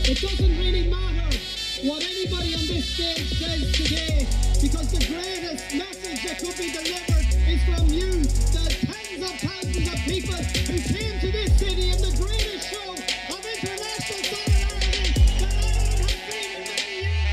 It doesn't really matter what anybody on this stage says today, because the greatest message that could be delivered is from you, the tens of thousands of people who came to this city in the greatest show of international solidarity that Ireland has seen in many years.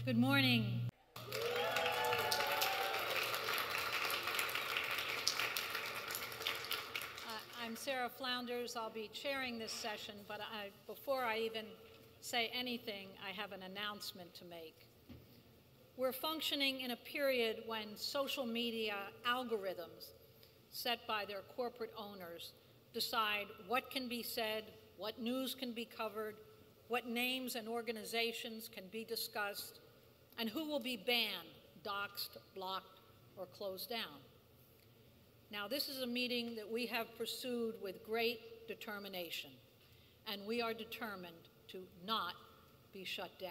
Good morning. I'm Sara Flounders. I'll be chairing this session, but before I even say anything, I have an announcement to make. We're functioning in a period when social media algorithms set by their corporate owners decide what can be said, what news can be covered, what names and organizations can be discussed, and who will be banned, doxxed, blocked, or closed down. Now, this is a meeting that we have pursued with great determination, and we are determined to not be shut down.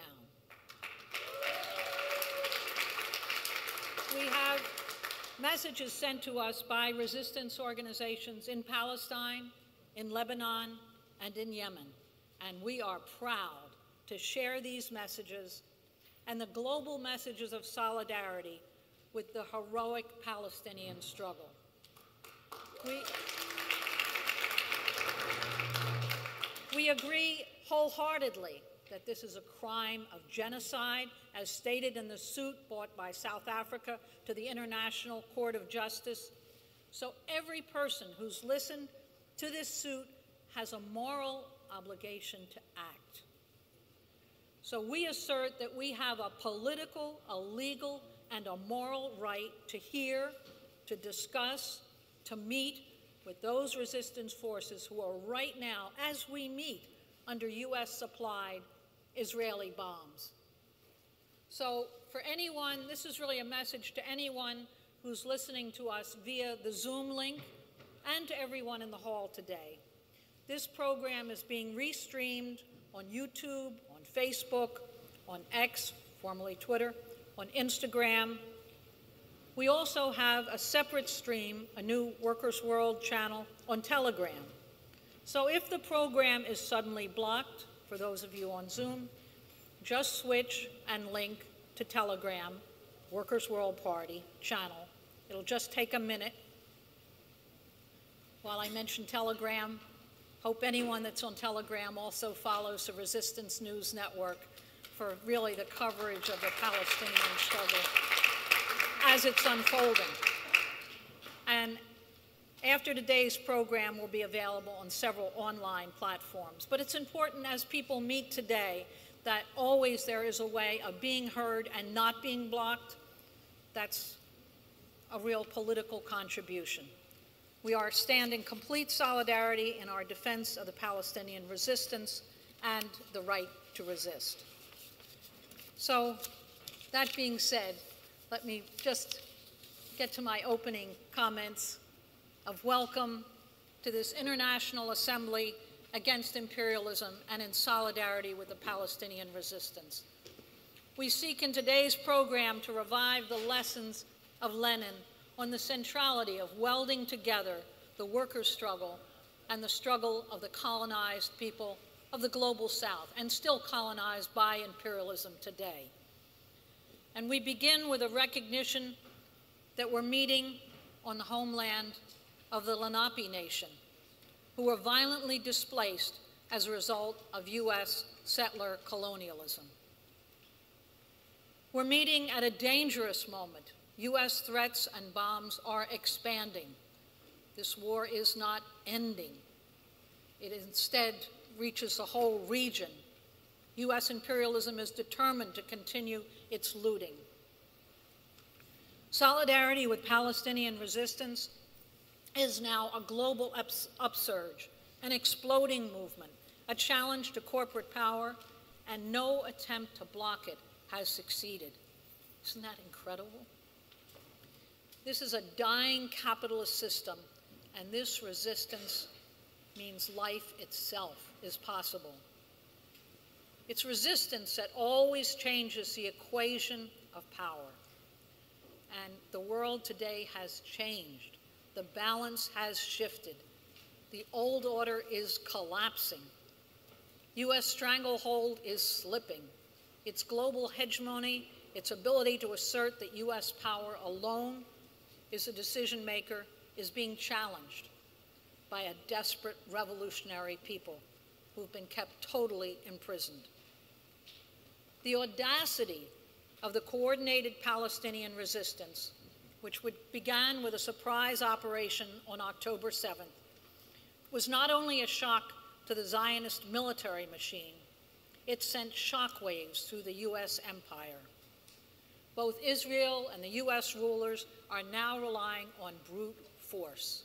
We have messages sent to us by resistance organizations in Palestine, in Lebanon, and in Yemen, and we are proud to share these messages and the global messages of solidarity with the heroic Palestinian struggle. We agree wholeheartedly that this is a crime of genocide, as stated in the suit brought by South Africa to the International Court of Justice. So every person who's listened to this suit has a moral obligation to act. So we assert that we have a political, a legal, and a moral right to hear, to discuss, to meet with those resistance forces who are right now, as we meet, under US-supplied Israeli bombs. So for anyone, this is really a message to anyone who's listening to us via the Zoom link, and to everyone in the hall today. This program is being restreamed on YouTube, on Facebook, on X, formerly Twitter, on Instagram. We also have a separate stream, a new Workers' World channel, on Telegram. So if the program is suddenly blocked, for those of you on Zoom, just switch and link to Telegram, Workers' World Party channel. It'll just take a minute. While I mention Telegram, hope anyone that's on Telegram also follows the Resistance News Network for really the coverage of the Palestinian struggle as it's unfolding. And After today's program will be available on several online platforms. But it's important as people meet today that always there is a way of being heard and not being blocked. That's a real political contribution. We are standing complete solidarity in our defense of the Palestinian resistance and the right to resist. So, that being said, let me just get to my opening comments of welcome to this International Assembly Against Imperialism and in solidarity with the Palestinian resistance. We seek in today's program to revive the lessons of Lenin on the centrality of welding together the workers' struggle and the struggle of the colonized people of the global South, and still colonized by imperialism today. And we begin with a recognition that we're meeting on the homeland of the Lenape Nation, who were violently displaced as a result of U.S. settler colonialism. We're meeting at a dangerous moment. U.S. threats and bombs are expanding. This war is not ending. It instead reaches the whole region. U.S. imperialism is determined to continue its looting. Solidarity with Palestinian resistance is now a global upsurge, an exploding movement, a challenge to corporate power, and no attempt to block it has succeeded. Isn't that incredible? This is a dying capitalist system, and this resistance means life itself is possible. It's resistance that always changes the equation of power. And the world today has changed. The balance has shifted. The old order is collapsing. U.S. stranglehold is slipping. Its global hegemony, its ability to assert that U.S. power alone is a decision maker, is being challenged by a desperate revolutionary people who've been kept totally imprisoned. The audacity of the coordinated Palestinian resistance, which began with a surprise operation on October 7th, was not only a shock to the Zionist military machine, it sent shockwaves through the U.S. empire. Both Israel and the U.S. rulers are now relying on brute force.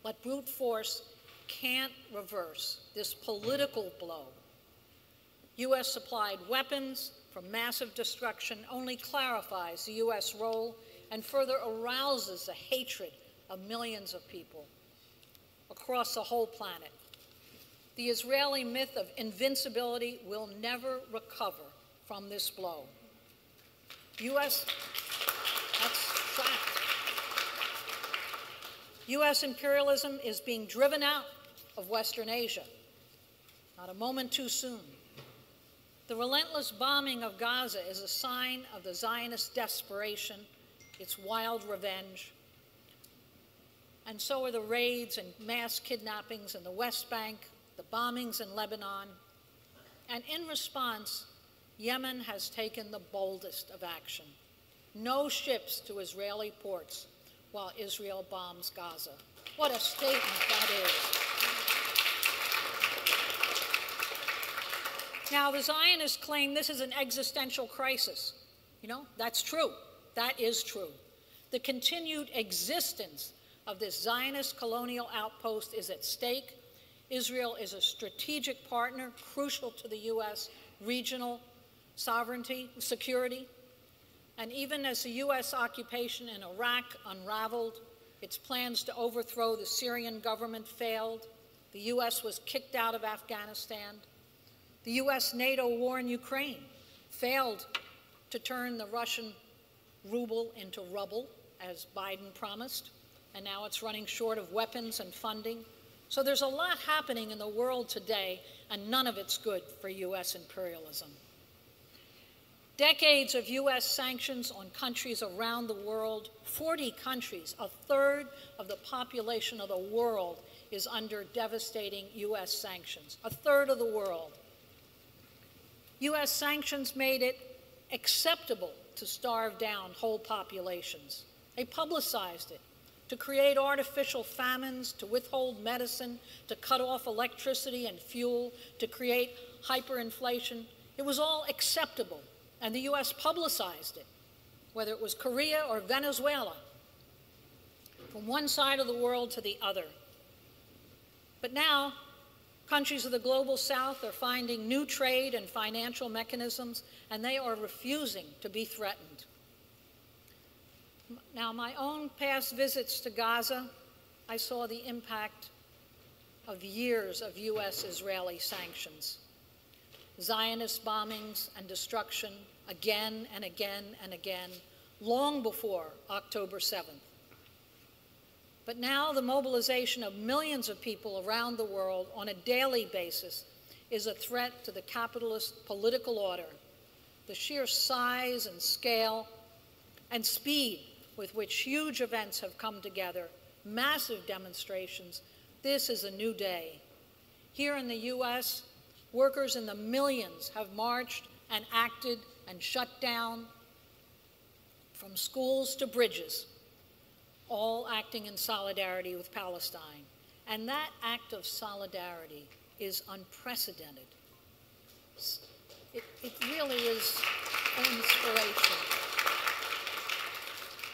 But brute force can't reverse this political blow. U.S. supplied weapons for massive destruction only clarifies the U.S. role and further arouses the hatred of millions of people across the whole planet. The Israeli myth of invincibility will never recover from this blow. That's fact. U.S. imperialism is being driven out of Western Asia. Not a moment too soon. The relentless bombing of Gaza is a sign of the Zionist desperation, its wild revenge. And so are the raids and mass kidnappings in the West Bank, the bombings in Lebanon. And in response, Yemen has taken the boldest of action. No ships to Israeli ports while Israel bombs Gaza. What a statement that is. Now, the Zionists claim this is an existential crisis. You know, that's true. That is true. The continued existence of this Zionist colonial outpost is at stake. Israel is a strategic partner, crucial to the U.S. regional sovereignty, security. And even as the U.S. occupation in Iraq unraveled, its plans to overthrow the Syrian government failed, the U.S. was kicked out of Afghanistan. The U.S.-NATO war in Ukraine failed to turn the Russian ruble into rubble, as Biden promised, and now it's running short of weapons and funding. So there's a lot happening in the world today, and none of it's good for U.S. imperialism. Decades of U.S. sanctions on countries around the world, 40 countries, a third of the population of the world is under devastating U.S. sanctions, a third of the world. U.S. sanctions made it acceptable to starve down whole populations. They publicized it. to create artificial famines, to withhold medicine, to cut off electricity and fuel, to create hyperinflation. It was all acceptable, and the US publicized it, whether it was Korea or Venezuela, from one side of the world to the other. But now, countries of the global south are finding new trade and financial mechanisms, and they are refusing to be threatened. Now, my own past visits to Gaza, I saw the impact of years of US-Israeli sanctions. Zionist bombings and destruction again and again and again, long before October 7th. But now the mobilization of millions of people around the world on a daily basis is a threat to the capitalist political order. The sheer size and scale and speed with which huge events have come together, massive demonstrations, this is a new day. Here in the US, workers in the millions have marched and acted and shut down, from schools to bridges, all acting in solidarity with Palestine. And that act of solidarity is unprecedented. It really is an inspiration.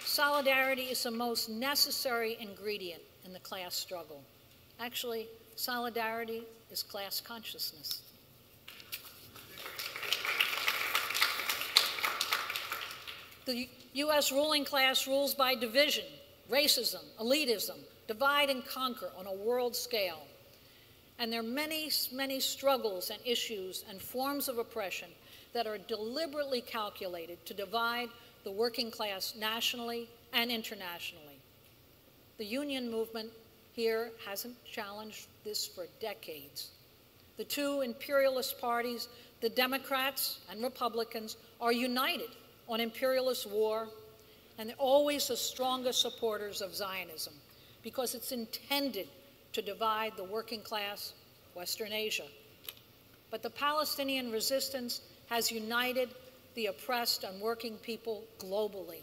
Solidarity is the most necessary ingredient in the class struggle. Actually, solidarity is class consciousness. The US ruling class rules by division, racism, elitism, divide and conquer on a world scale. And there are many, many struggles and issues and forms of oppression that are deliberately calculated to divide the working class nationally and internationally. The union movement here hasn't challenged this for decades. The two imperialist parties, the Democrats and Republicans, are united on imperialist war, and they're always the strongest supporters of Zionism because it's intended to divide the working class, Western Asia. But the Palestinian resistance has united the oppressed and working people globally.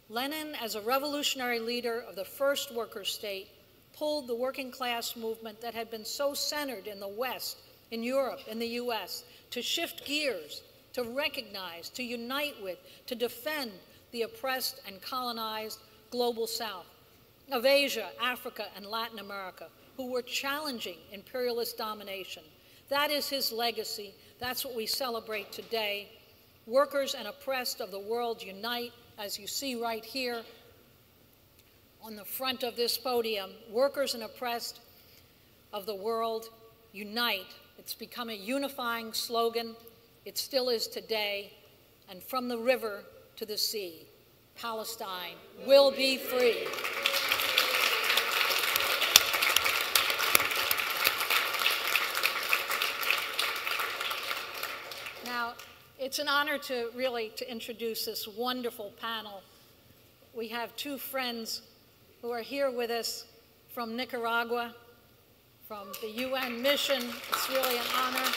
Lenin, as a revolutionary leader of the first worker state, pulled the working class movement that had been so centered in the West, in Europe, in the US, to shift gears, to recognize, to unite with, to defend the oppressed and colonized global South of Asia, Africa, and Latin America, who were challenging imperialist domination. That is his legacy. That's what we celebrate today. Workers and oppressed of the world unite, as you see right here on the front of this podium. Workers and oppressed of the world unite. It's become a unifying slogan. It still is today. And from the river to the sea, Palestine will be free. Now, it's an honor to introduce this wonderful panel. We have two friends who are here with us from Nicaragua, from the UN mission. It's really an honor.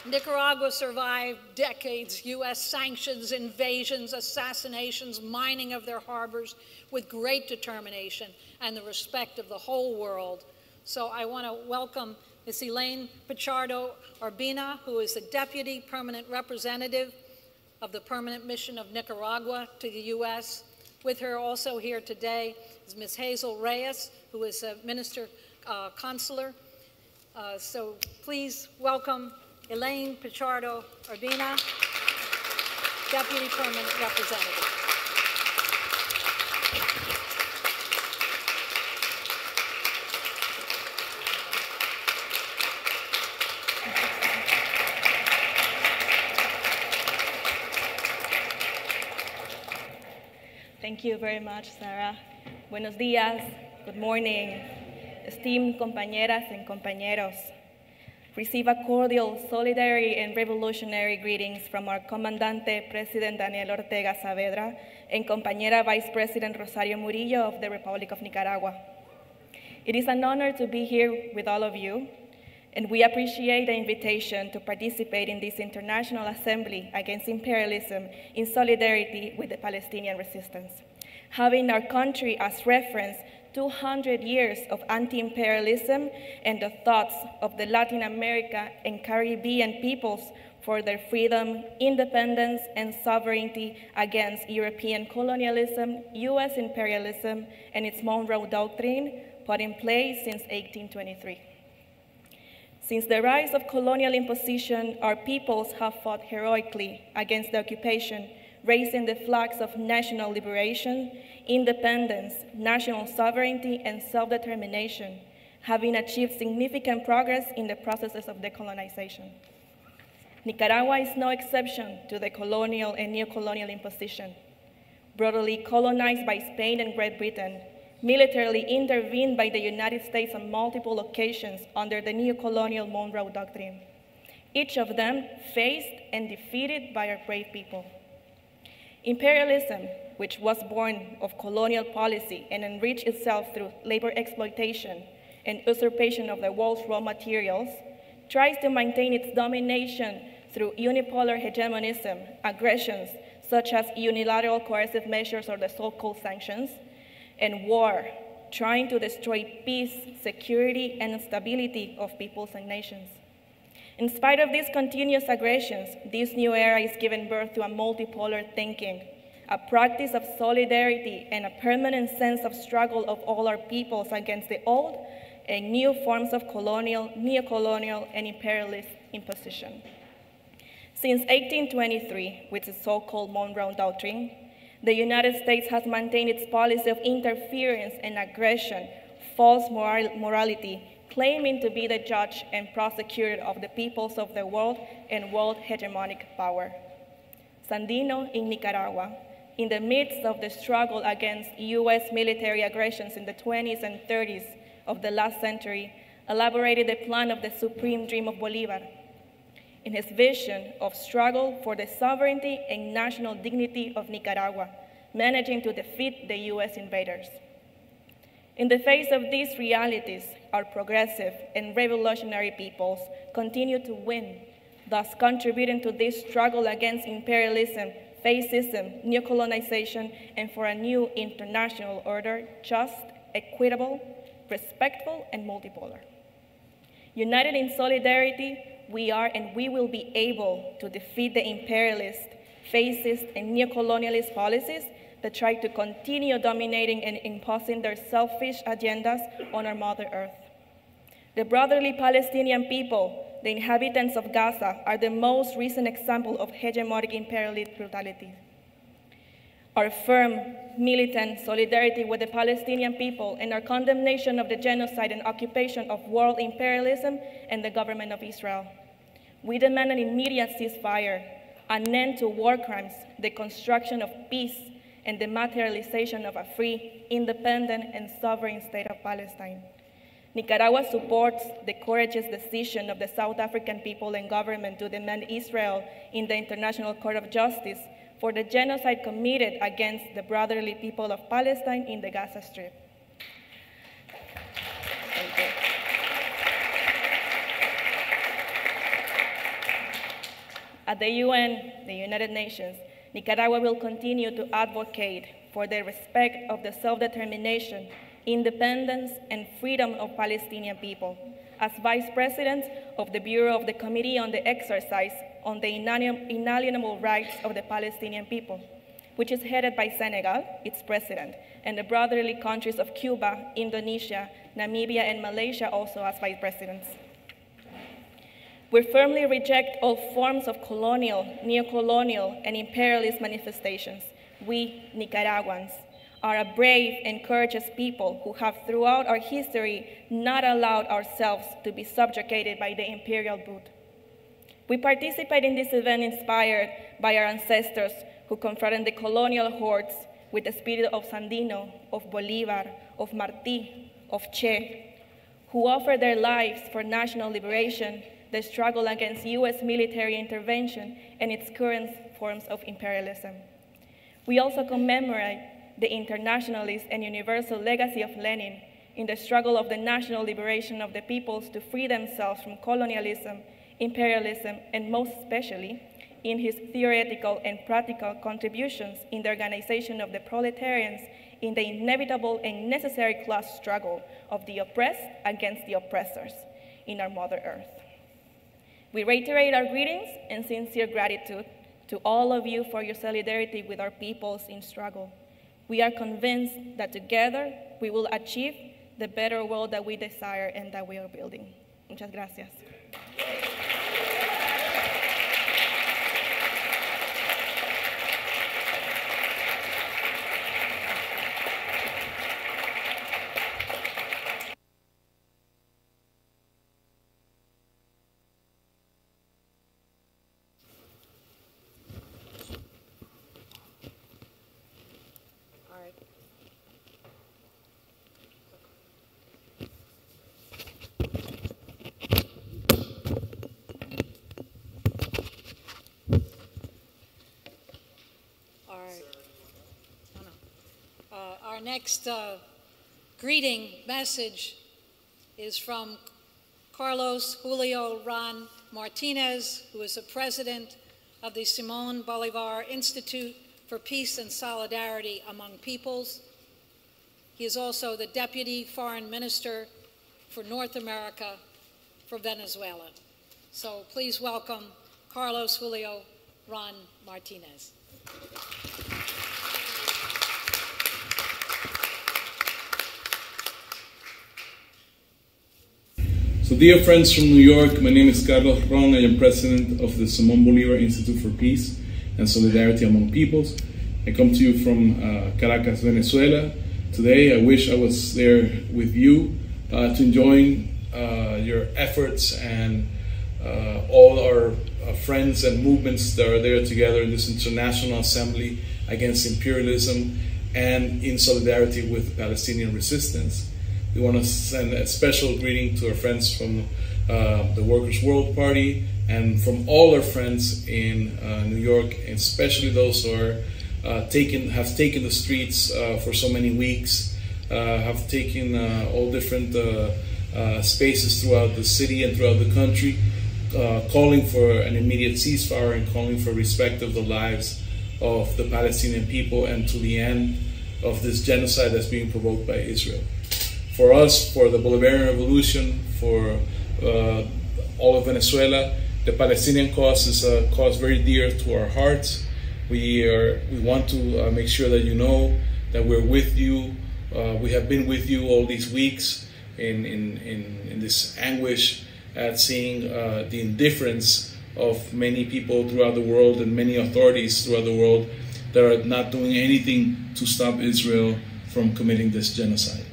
Nicaragua survived decades, US sanctions, invasions, assassinations, mining of their harbors with great determination and the respect of the whole world. So I want to welcome Ms. Eleane Pichardo Urbina, who is the Deputy Permanent Representative of the Permanent Mission of Nicaragua to the US. With her also here today is Ms. Hazel Reyes, who is a Minister Consular. So please welcome Eleane Pichardo Urbina, Deputy Permanent Representative. Thank you very much, Sara. Buenos días, good morning, esteemed compañeras and compañeros. Receive a cordial, solidary, and revolutionary greetings from our Comandante President Daniel Ortega Saavedra and Compañera Vice President Rosario Murillo of the Republic of Nicaragua. It is an honor to be here with all of you, and we appreciate the invitation to participate in this international assembly against imperialism in solidarity with the Palestinian resistance. Having our country as reference 200 years of anti-imperialism and the thoughts of the Latin America and Caribbean peoples for their freedom, independence, and sovereignty against European colonialism, US imperialism, and its Monroe Doctrine put in place since 1823. Since the rise of colonial imposition, our peoples have fought heroically against the occupation, raising the flags of national liberation, independence, national sovereignty, and self-determination, having achieved significant progress in the processes of decolonization. Nicaragua is no exception to the colonial and neo-colonial imposition. Brutally colonized by Spain and Great Britain, militarily intervened by the United States on multiple occasions under the neo-colonial Monroe Doctrine, each of them faced and defeated by our brave people. Imperialism, which was born of colonial policy and enriched itself through labor exploitation and usurpation of the world's raw materials, tries to maintain its domination through unipolar hegemonism, aggressions such as unilateral coercive measures or the so-called sanctions, and war, trying to destroy peace, security, and stability of peoples and nations. In spite of these continuous aggressions, this new era is giving birth to a multipolar thinking, a practice of solidarity, and a permanent sense of struggle of all our peoples against the old and new forms of colonial, neo-colonial, and imperialist imposition. Since 1823, with the so-called Monroe Doctrine, the United States has maintained its policy of interference and aggression, false morality, claiming to be the judge and prosecutor of the peoples of the world and world hegemonic power. Sandino in Nicaragua, in the midst of the struggle against US military aggressions in the 20s and 30s of the last century, elaborated the plan of the supreme dream of Bolivar. In his vision of struggle for the sovereignty and national dignity of Nicaragua, managing to defeat the US invaders. In the face of these realities, our progressive and revolutionary peoples continue to win, thus contributing to this struggle against imperialism, fascism, neocolonization, and for a new international order, just, equitable, respectful, and multipolar. United in solidarity, we are and we will be able to defeat the imperialist, fascist, and neocolonialist policies that try to continue dominating and imposing their selfish agendas on our Mother Earth. The brotherly Palestinian people, the inhabitants of Gaza, are the most recent example of hegemonic imperialist brutality. Our firm, militant solidarity with the Palestinian people and our condemnation of the genocide and occupation of world imperialism and the government of Israel. We demand an immediate ceasefire, an end to war crimes, the construction of peace, and the materialization of a free, independent, and sovereign state of Palestine. Nicaragua supports the courageous decision of the South African people and government to demand Israel in the International Court of Justice for the genocide committed against the brotherly people of Palestine in the Gaza Strip. Thank you. At the UN, the United Nations, Nicaragua will continue to advocate for the respect of the self-determination, independence, and freedom of Palestinian people. As Vice President of the Bureau of the Committee on the Exercise on the Inalienable Rights of the Palestinian People, which is headed by Senegal, its president, and the brotherly countries of Cuba, Indonesia, Namibia, and Malaysia also as vice presidents. We firmly reject all forms of colonial, neo-colonial, and imperialist manifestations. We, Nicaraguans, are a brave and courageous people who have throughout our history not allowed ourselves to be subjugated by the imperial brute. We participate in this event inspired by our ancestors who confronted the colonial hordes with the spirit of Sandino, of Bolivar, of Martí, of Che, who offered their lives for national liberation, the struggle against US military intervention, and its current forms of imperialism. We also commemorate the internationalist and universal legacy of Lenin in the struggle of the national liberation of the peoples to free themselves from colonialism, imperialism, and most especially, in his theoretical and practical contributions in the organization of the proletarians in the inevitable and necessary class struggle of the oppressed against the oppressors in our Mother Earth. We reiterate our greetings and sincere gratitude to all of you for your solidarity with our peoples in struggle. We are convinced that together we will achieve the better world that we desire and that we are building. Muchas gracias. Our next greeting message is from Carlos Julio Ron Martinez, who is the president of the Simón Bolivar Institute for Peace and Solidarity Among Peoples. He is also the Deputy Foreign Minister for North America for Venezuela. So please welcome Carlos Julio Ron Martinez. So dear friends from New York, my name is Carlos Ron. I am president of the Simón Bolivar Institute for Peace and Solidarity Among Peoples. I come to you from Caracas, Venezuela. Today I wish I was there with you to join your efforts and all our friends and movements that are there together in this international assembly against imperialism and in solidarity with Palestinian resistance. We want to send a special greeting to our friends from the Workers' World Party and from all our friends in New York, and especially those who are have taken the streets for so many weeks, have taken all different spaces throughout the city and throughout the country, calling for an immediate ceasefire and calling for respect of the lives of the Palestinian people and to the end of this genocide that's being provoked by Israel. For us, for the Bolivarian Revolution, for all of Venezuela, the Palestinian cause is a cause very dear to our hearts. We want to make sure that you know that we're with you. We have been with you all these weeks in this anguish at seeing the indifference of many people throughout the world and many authorities throughout the world that are not doing anything to stop Israel from committing this genocide.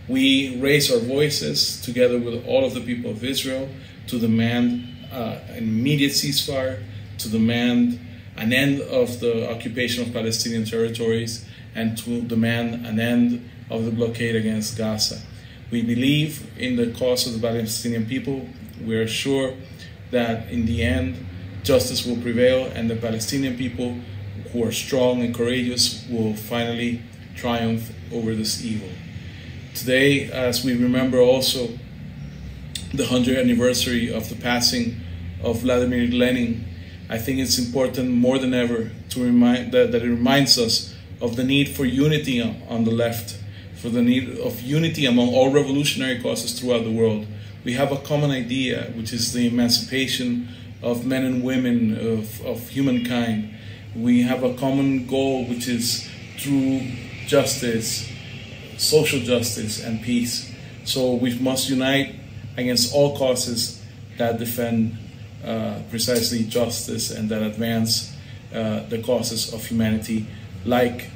We raise our voices together with all of the people of Israel to demand an immediate ceasefire, to demand an end of the occupation of Palestinian territories, and to demand an end of the blockade against Gaza. We believe in the cause of the Palestinian people. We are sure that in the end, justice will prevail and the Palestinian people who are strong and courageous will finally triumph over this evil. Today, as we remember also the 100th anniversary of the passing of Vladimir Lenin, I think it's important more than ever to remind that it reminds us of the need for unity on the left, for the need of unity among all revolutionary causes throughout the world. We have a common idea, which is the emancipation of men and women, of humankind. We have a common goal, which is true justice, social justice, and peace. So we must unite against all causes that defend precisely justice and that advance the causes of humanity, like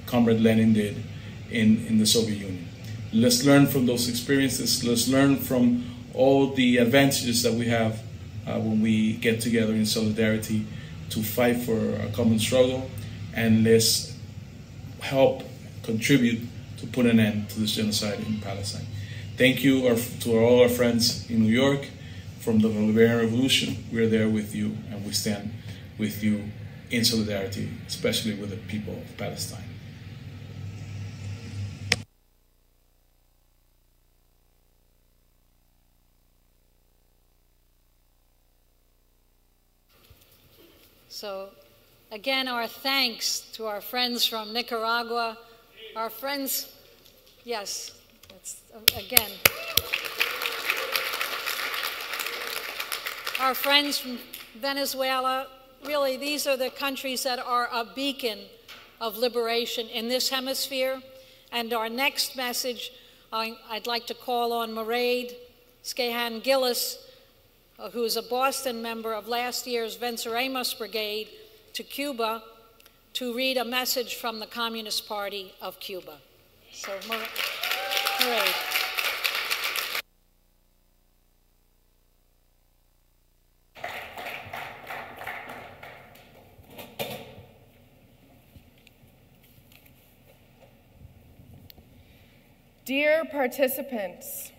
Comrade Lenin did in the Soviet Union. Let's learn from those experiences. Let's learn from all the advantages that we have when we get together in solidarity to fight for a common struggle, and let's help contribute to put an end to this genocide in Palestine. Thank you to all our friends in New York from the Bolivarian Revolution. We're there with you, and we stand with you in solidarity, especially with the people of Palestine. So again, our thanks to our friends from Nicaragua, our friends, yes, that's, again, our friends from Venezuela. Really, these are the countries that are a beacon of liberation in this hemisphere. And our next message, I'd like to call on Mairead Scahan Gillis, who is a Boston member of last year's Venceremos Brigade, to Cuba to read a message from the Communist Party of Cuba. So, Mairead. Dear participants,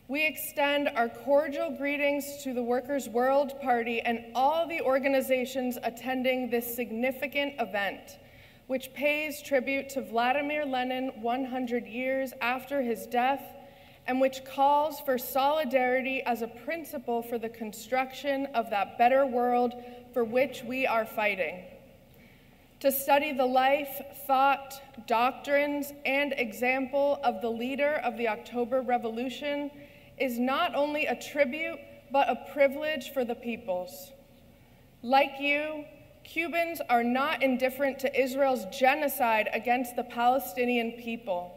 we extend our cordial greetings to the Workers' World Party and all the organizations attending this significant event, which pays tribute to Vladimir Lenin 100 years after his death, and which calls for solidarity as a principle for the construction of that better world for which we are fighting. To study the life, thought, doctrines, and example of the leader of the October Revolution is not only a tribute, but a privilege for the peoples. Like you, Cubans are not indifferent to Israel's genocide against the Palestinian people.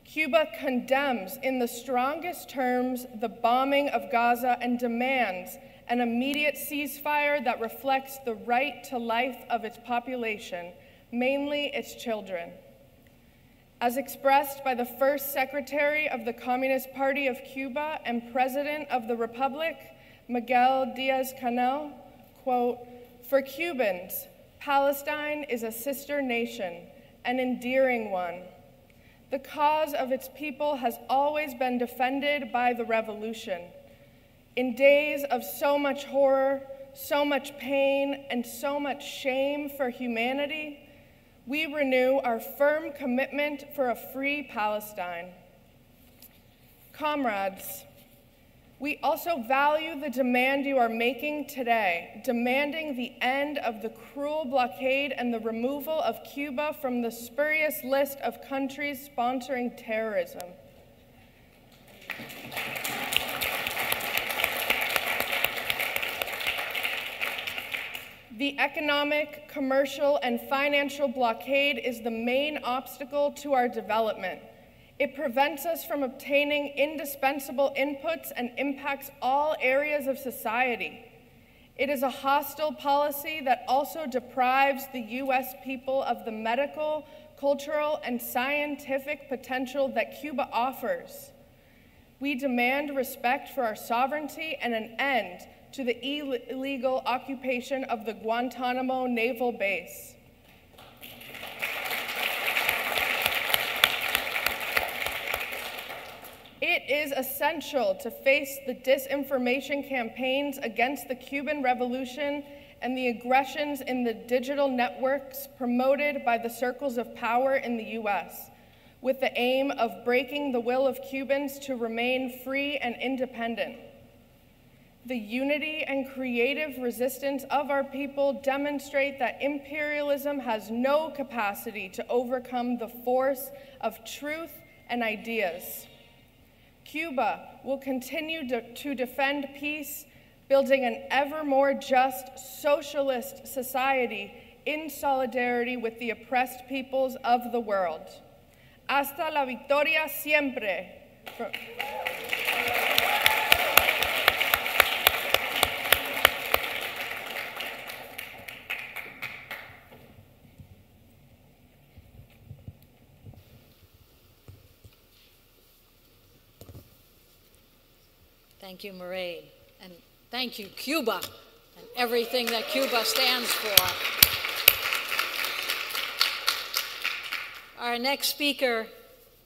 Cuba condemns in the strongest terms the bombing of Gaza and demands an immediate ceasefire that reflects the right to life of its population, mainly its children. As expressed by the first Secretary of the Communist Party of Cuba and President of the Republic, Miguel Diaz-Canel, quote, "For Cubans, Palestine is a sister nation, an endearing one. The cause of its people has always been defended by the revolution. In days of so much horror, so much pain, and so much shame for humanity, we renew our firm commitment for a free Palestine. Comrades, we also value the demand you are making today, demanding the end of the cruel blockade and the removal of Cuba from the spurious list of countries sponsoring terrorism. The economic, commercial, and financial blockade is the main obstacle to our development. It prevents us from obtaining indispensable inputs and impacts all areas of society. It is a hostile policy that also deprives the U.S. people of the medical, cultural, and scientific potential that Cuba offers. We demand respect for our sovereignty and an end to the illegal occupation of the Guantanamo naval base. It is essential to face the disinformation campaigns against the Cuban Revolution and the aggressions in the digital networks promoted by the circles of power in the U.S., with the aim of breaking the will of Cubans to remain free and independent. The unity and creative resistance of our people demonstrate that imperialism has no capacity to overcome the force of truth and ideas. Cuba will continue to defend peace, building an ever more just socialist society in solidarity with the oppressed peoples of the world. Hasta la victoria siempre. Thank you, Mairead, and thank you, Cuba, and everything that Cuba stands for. Our next speaker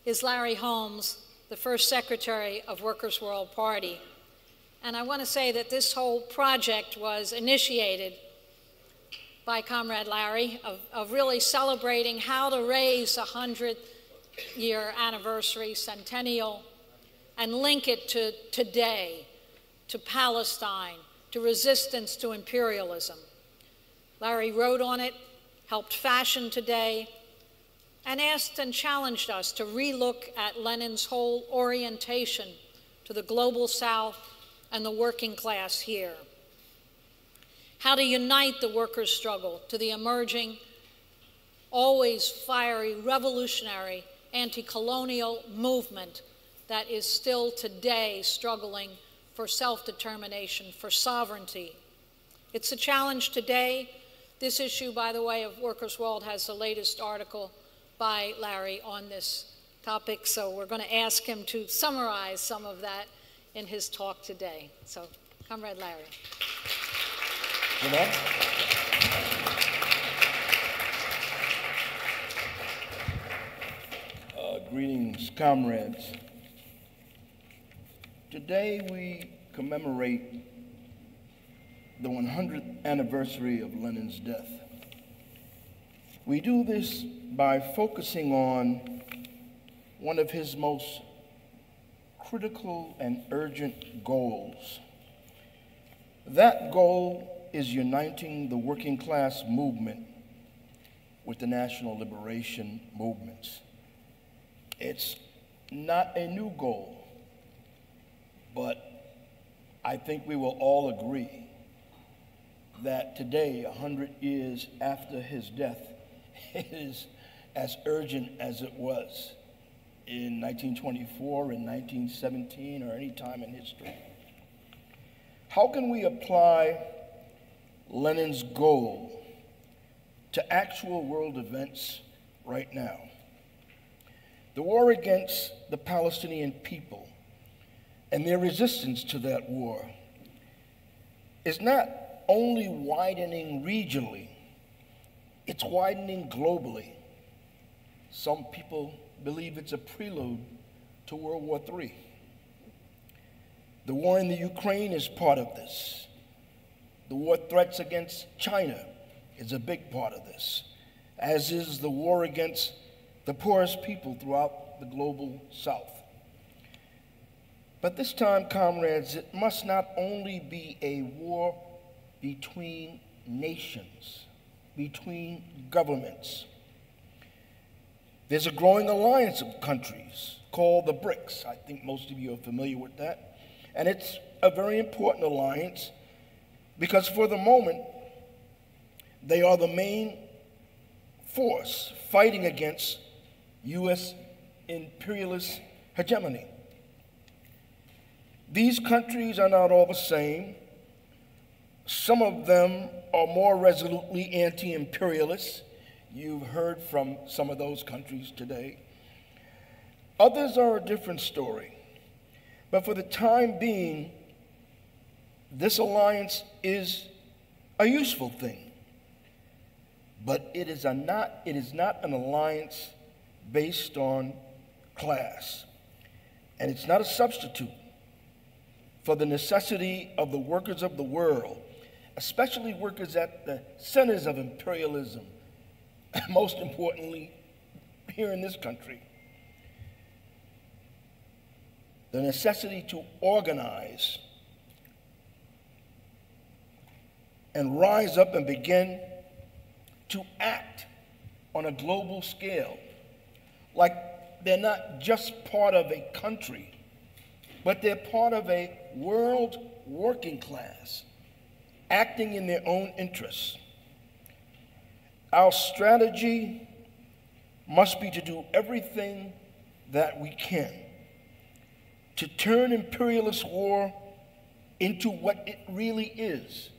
is Larry Holmes, the first Secretary of Workers' World Party. And I want to say that this whole project was initiated by Comrade Larry of really celebrating how to raise a 100-year anniversary, centennial, and link it to today, to Palestine, to resistance to imperialism. Larry wrote on it, helped fashion today, and asked and challenged us to relook at Lenin's whole orientation to the global South and the working class here. How to unite the workers' struggle to the emerging, always fiery, revolutionary, anti-colonial movement that is still today struggling for self-determination, for sovereignty. It's a challenge today. This issue, by the way, of Workers' World has the latest article by Larry on this topic, so we're going to ask him to summarize some of that in his talk today. So, Comrade Larry. You know? Greetings, comrades. Today we commemorate the 100th anniversary of Lenin's death. We do this by focusing on one of his most critical and urgent goals. That goal is uniting the working class movement with the national liberation movements. It's not a new goal, but I think we will all agree that today, 100 years after his death, it is as urgent as it was in 1924, in 1917, or any time in history. How can we apply Lenin's goal to actual world events right now? The war against the Palestinian people and their resistance to that war is not only widening regionally, it's widening globally. Some people believe it's a prelude to World War III. The war in the Ukraine is part of this. The war threats against China is a big part of this, as is the war against the poorest people throughout the global South. But this time, comrades, it must not only be a war between nations, between governments. There's a growing alliance of countries called the BRICS. I think most of you are familiar with that. And it's a very important alliance because for the moment, they are the main force fighting against U.S. imperialist hegemony. These countries are not all the same. Some of them are more resolutely anti-imperialist. You've heard from some of those countries today. Others are a different story. But for the time being, this alliance is a useful thing. But it is not an alliance based on class. And it's not a substitute for the necessity of the workers of the world, especially workers at the centers of imperialism, and most importantly, here in this country. The necessity to organize and rise up and begin to act on a global scale, like they're not just part of a country, but they're part of a world working class, acting in their own interests. Our strategy must be to do everything that we can to turn imperialist war into what it really is,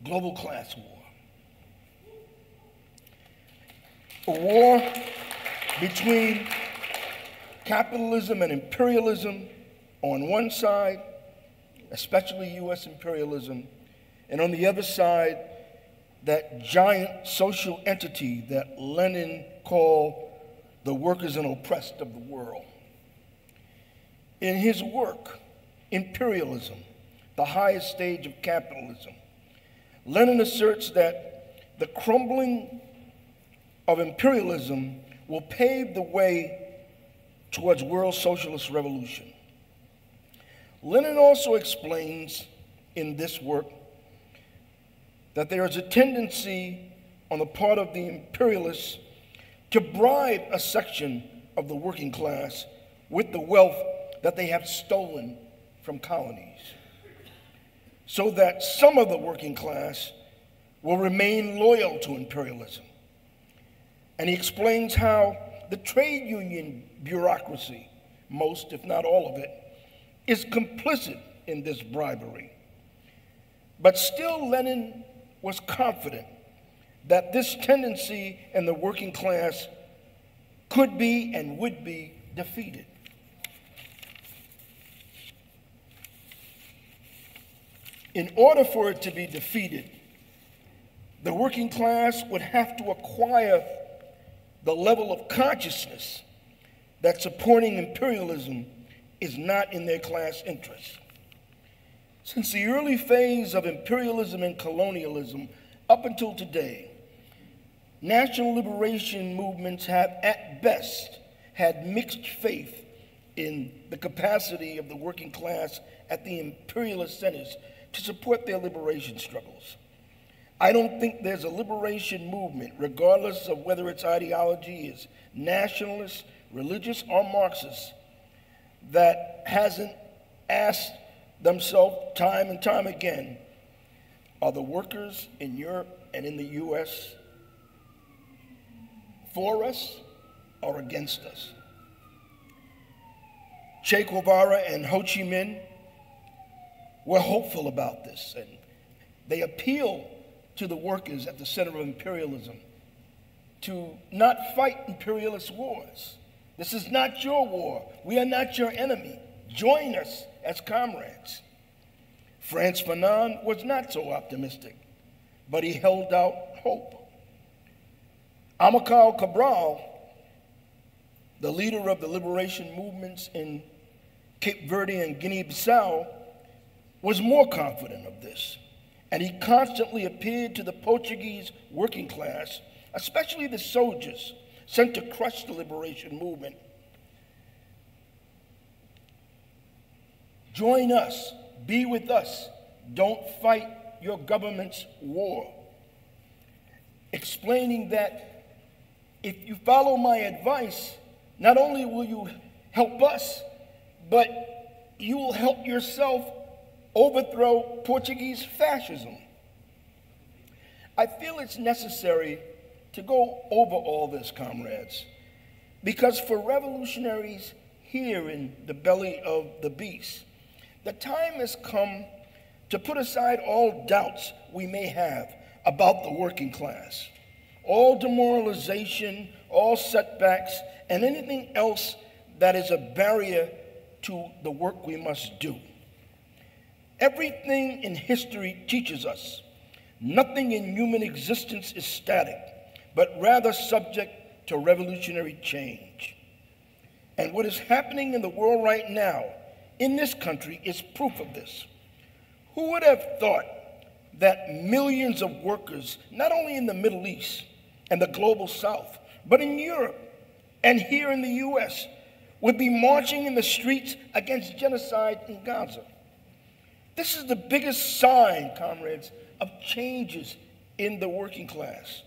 global class war. A war between capitalism and imperialism on one side, especially U.S. imperialism, and on the other side, that giant social entity that Lenin called the workers and oppressed of the world. In his work, Imperialism, the highest stage of capitalism, Lenin asserts that the crumbling of imperialism will pave the way towards world socialist revolution. Lenin also explains in this work that there is a tendency on the part of the imperialists to bribe a section of the working class with the wealth that they have stolen from colonies, so that some of the working class will remain loyal to imperialism. And he explains how the trade union bureaucracy, most if not all of it, is complicit in this bribery. But still, Lenin was confident that this tendency in the working class could be and would be defeated. In order for it to be defeated, the working class would have to acquire the level of consciousness that supporting imperialism is not in their class interest. Since the early phase of imperialism and colonialism up until today, national liberation movements have at best had mixed faith in the capacity of the working class at the imperialist centers to support their liberation struggles. I don't think there's a liberation movement, regardless of whether its ideology is nationalist, religious, or Marxist, that hasn't asked themselves time and time again, are the workers in Europe and in the US for us or against us? Che Guevara and Ho Chi Minh were hopeful about this, and they appeal to the workers at the center of imperialism to not fight imperialist wars. This is not your war. We are not your enemy. Join us as comrades. Frantz Fanon was not so optimistic, but he held out hope. Amilcar Cabral, the leader of the liberation movements in Cape Verde and Guinea-Bissau, was more confident of this, and he constantly appealed to the Portuguese working class, especially the soldiers sent to crush the liberation movement. Join us, be with us, don't fight your government's war. Explaining that if you follow my advice, not only will you help us, but you will help yourself overthrow Portuguese fascism. I feel it's necessary to go over all this, comrades, because for revolutionaries here in the belly of the beast, the time has come to put aside all doubts we may have about the working class, all demoralization, all setbacks, and anything else that is a barrier to the work we must do. Everything in history teaches us nothing in human existence is static, but rather subject to revolutionary change. And what is happening in the world right now, in this country, is proof of this. Who would have thought that millions of workers, not only in the Middle East and the global South, but in Europe and here in the US, would be marching in the streets against genocide in Gaza? This is the biggest sign, comrades, of changes in the working class.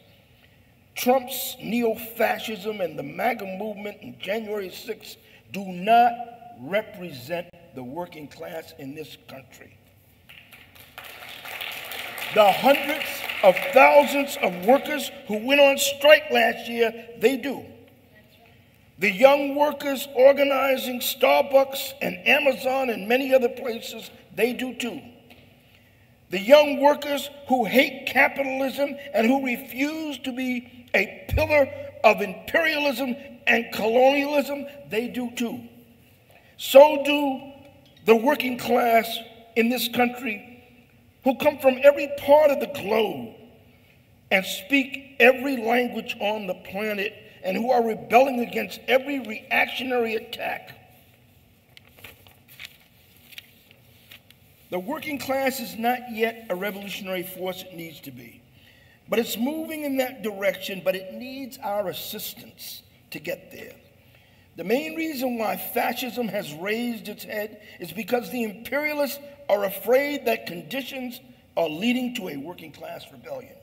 Trump's neo-fascism and the MAGA movement in January 6th do not represent the working class in this country. The hundreds of thousands of workers who went on strike last year, they do. The young workers organizing Starbucks and Amazon and many other places, they do too. The young workers who hate capitalism and who refuse to be a pillar of imperialism and colonialism, they do too. So do the working class in this country who come from every part of the globe and speak every language on the planet and who are rebelling against every reactionary attack. The working class is not yet a revolutionary force it needs to be, but it's moving in that direction, but it needs our assistance to get there. The main reason why fascism has raised its head is because the imperialists are afraid that conditions are leading to a working class rebellion.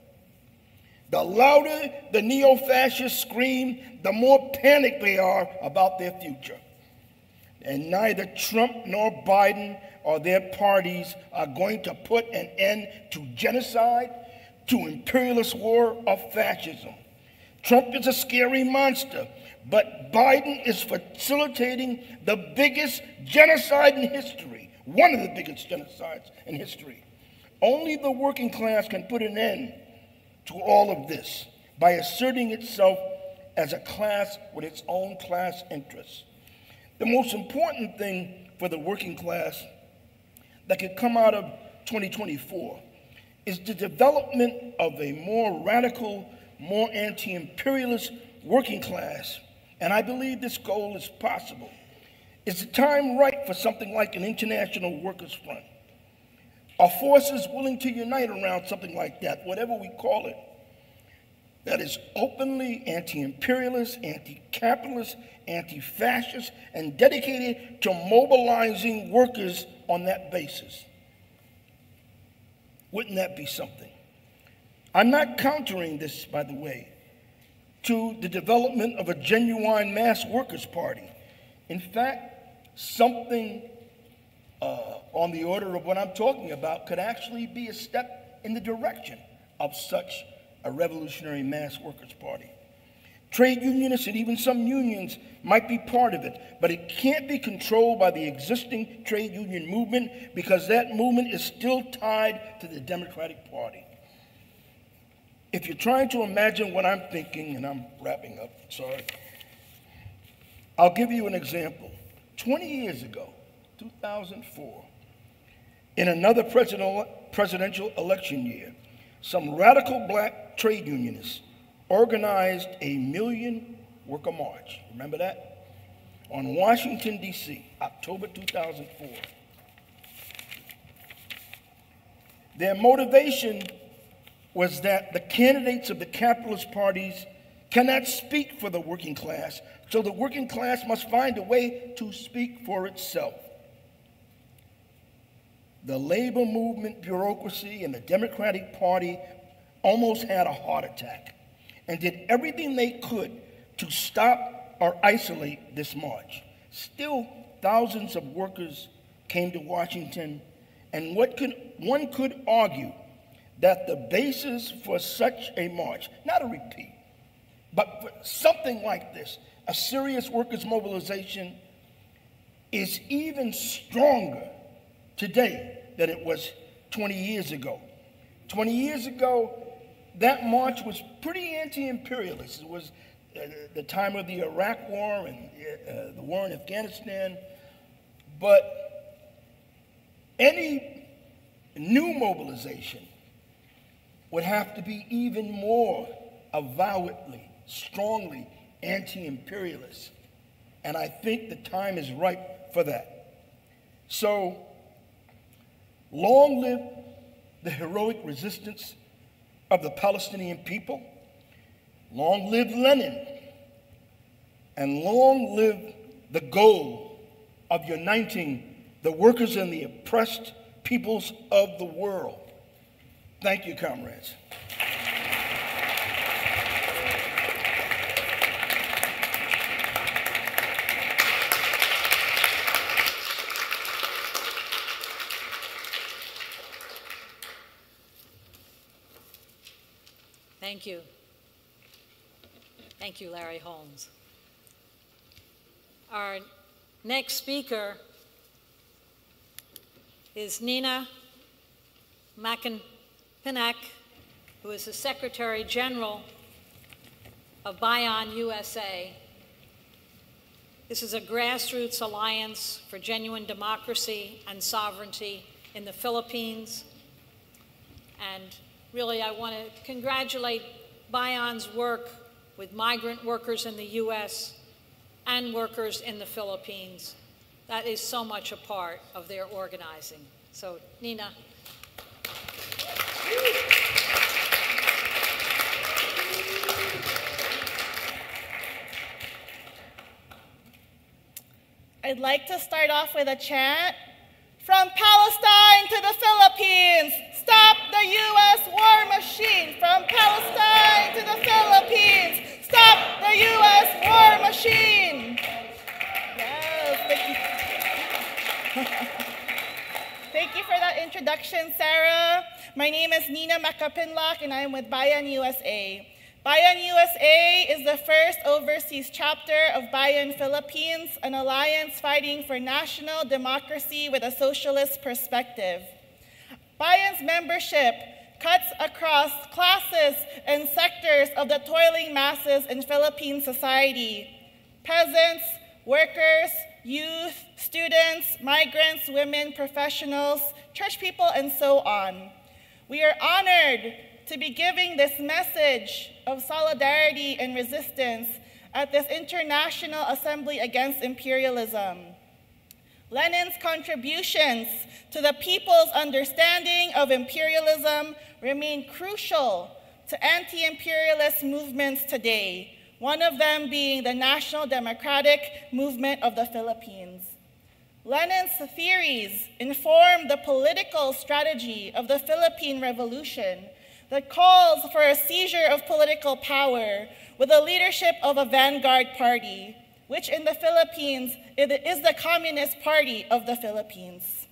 The louder the neo-fascists scream, the more panicked they are about their future. And neither Trump nor Biden or their parties are going to put an end to genocide, to imperialist war, or fascism. Trump is a scary monster, but Biden is facilitating the biggest genocide in history, one of the biggest genocides in history. Only the working class can put an end to all of this by asserting itself as a class with its own class interests. The most important thing for the working class that could come out of 2024 is the development of a more radical, more anti-imperialist working class, and I believe this goal is possible. Is the time right for something like an international workers' front? Are forces willing to unite around something like that, whatever we call it, that is openly anti-imperialist, anti-capitalist, anti-fascist, and dedicated to mobilizing workers on that basis? Wouldn't that be something? I'm not countering this, by the way, to the development of a genuine mass workers' party. In fact, something on the order of what I'm talking about could actually be a step in the direction of such a revolutionary mass workers' party. Trade unionists and even some unions might be part of it, but it can't be controlled by the existing trade union movement because that movement is still tied to the Democratic Party. If you're trying to imagine what I'm thinking, and I'm wrapping up, sorry, I'll give you an example. 20 years ago, 2004, in another presidential election year, some radical black trade unionists organized a million worker march. Remember that? On Washington, D.C., October 2004. Their motivation was that the candidates of the capitalist parties cannot speak for the working class, so the working class must find a way to speak for itself. The labor movement bureaucracy and the Democratic Party almost had a heart attack and did everything they could to stop or isolate this march. Still, thousands of workers came to Washington, and one could argue that the basis for such a march, not a repeat, but for something like this, a serious workers' mobilization, is even stronger today than it was 20 years ago. 20 years ago, that march was pretty anti-imperialist. It was the time of the Iraq War and the war in Afghanistan. But any new mobilization would have to be even more avowedly, strongly anti-imperialist. And I think the time is ripe for that. So, long live the heroic resistance of the Palestinian people. Long live Lenin. And long live the goal of uniting the workers and the oppressed peoples of the world. Thank you, comrades. Thank you. Thank you, Larry Holmes. Our next speaker is Nina Macapinlac, who is the Secretary General of BAYAN USA. This is a grassroots alliance for genuine democracy and sovereignty in the Philippines. And really, I want to congratulate BAYAN's work with migrant workers in the U.S. and workers in the Philippines. That is so much a part of their organizing. So, Nina. I'd like to start off with a chant. From Palestine to the Philippines, stop the U.S. war machine from Palestine to the Philippines. Stop the U.S. war machine. Yes, thank you. Thank you for that introduction, Sara. My name is Nina Macapinlac, and I am with BAYAN USA. BAYAN USA is the first overseas chapter of BAYAN Philippines, an alliance fighting for national democracy with a socialist perspective. BAYAN's membership cuts across classes and sectors of the toiling masses in Philippine society: peasants, workers, youth, students, migrants, women, professionals, church people, and so on. We are honored to be giving this message of solidarity and resistance at this International Assembly Against Imperialism. Lenin's contributions to the people's understanding of imperialism remain crucial to anti-imperialist movements today, one of them being the National Democratic Movement of the Philippines. Lenin's theories informed the political strategy of the Philippine Revolution that calls for a seizure of political power with the leadership of a vanguard party, which in the Philippines is the Communist Party of the Philippines.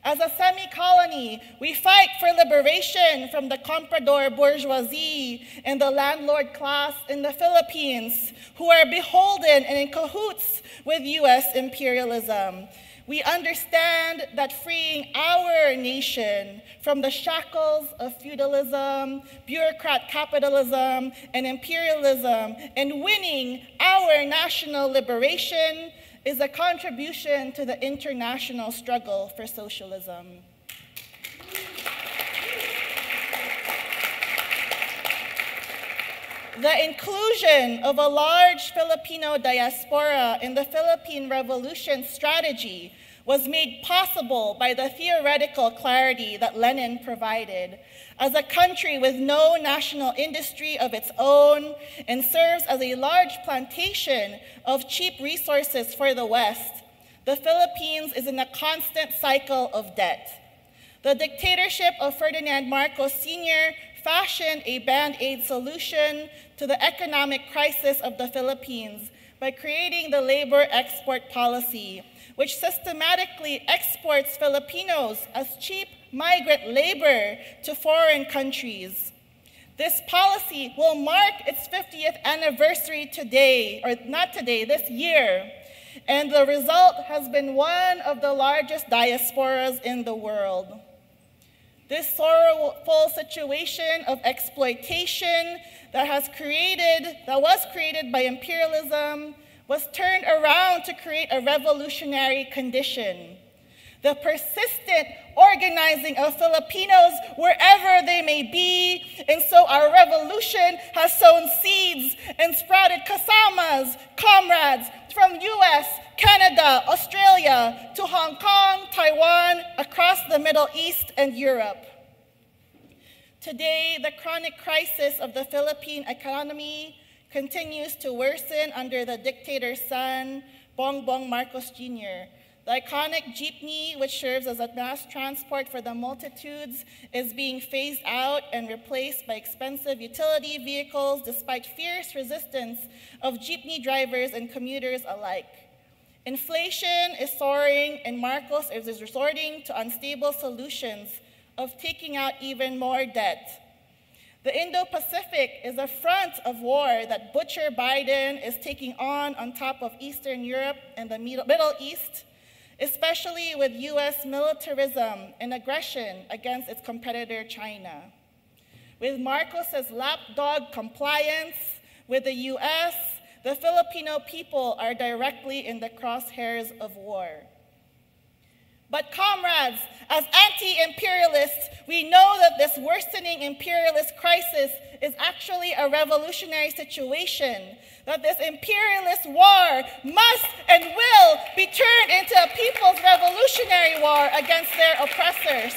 As a semi-colony, we fight for liberation from the comprador bourgeoisie and the landlord class in the Philippines, who are beholden and in cahoots with US imperialism. We understand that freeing our nation from the shackles of feudalism, bureaucrat capitalism, and imperialism, and winning our national liberation is a contribution to the international struggle for socialism. The inclusion of a large Filipino diaspora in the Philippine Revolution strategy was made possible by the theoretical clarity that Lenin provided. As a country with no national industry of its own and serves as a large plantation of cheap resources for the West, the Philippines is in a constant cycle of debt. The dictatorship of Ferdinand Marcos Sr. fashioned a band-aid solution to the economic crisis of the Philippines by creating the labor export policy, which systematically exports Filipinos as cheap migrant labor to foreign countries. This policy will mark its 50th anniversary today, or not today, this year, and the result has been one of the largest diasporas in the world. This sorrowful situation of exploitation that was created by imperialism was turned around to create a revolutionary condition. The persistent organizing of Filipinos wherever they may be, and so our revolution has sown seeds and sprouted kasamas, comrades from US, Canada, Australia, to Hong Kong, Taiwan, across the Middle East and Europe. Today, the chronic crisis of the Philippine economy continues to worsen under the dictator's son, Bongbong Marcos Jr. The iconic jeepney, which serves as a mass transport for the multitudes, is being phased out and replaced by expensive utility vehicles despite fierce resistance of jeepney drivers and commuters alike. Inflation is soaring, and Marcos is resorting to unstable solutions of taking out even more debt. The Indo-Pacific is a front of war that Butcher Biden is taking on top of Eastern Europe and the Middle East, especially with US militarism and aggression against its competitor China. With Marcos's lapdog compliance with the US, the Filipino people are directly in the crosshairs of war. But comrades, as anti-imperialists, we know that this worsening imperialist crisis is actually a revolutionary situation, that this imperialist war must and will be turned into a people's revolutionary war against their oppressors.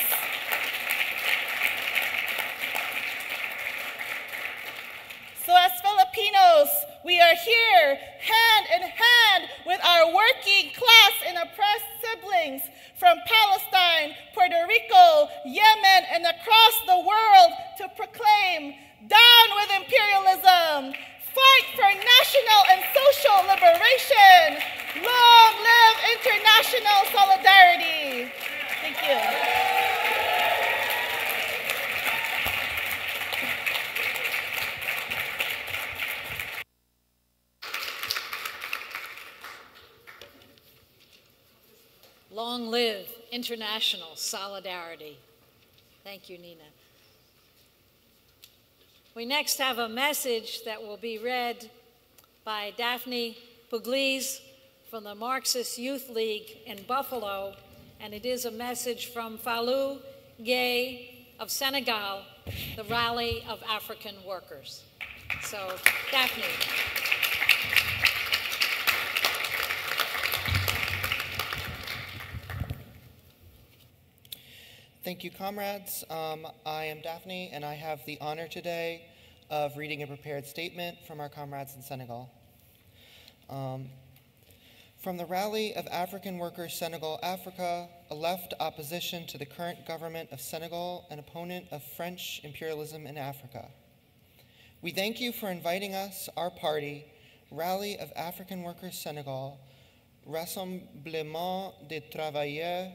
So as Filipinos, we are here hand in hand with our working class and oppressed siblings from Palestine, Puerto Rico, Yemen, and across Long live international solidarity. Thank you, Nina. We next have a message that will be read by Daphne Pugliese from the Marxist Youth League in Buffalo, and it is a message from Fallou, Gueye of Senegal, the Rallye of African Workers. So, Daphne. Thank you, comrades. I am Daphne, and I have the honor today of reading a prepared statement from our comrades in Senegal. From the Rallye of African Workers, Senegal, Africa, a left opposition to the current government of Senegal, an opponent of French imperialism in Africa. We thank you for inviting us, our party, Rallye of African Workers, Senegal, Rassemblement des Travailleurs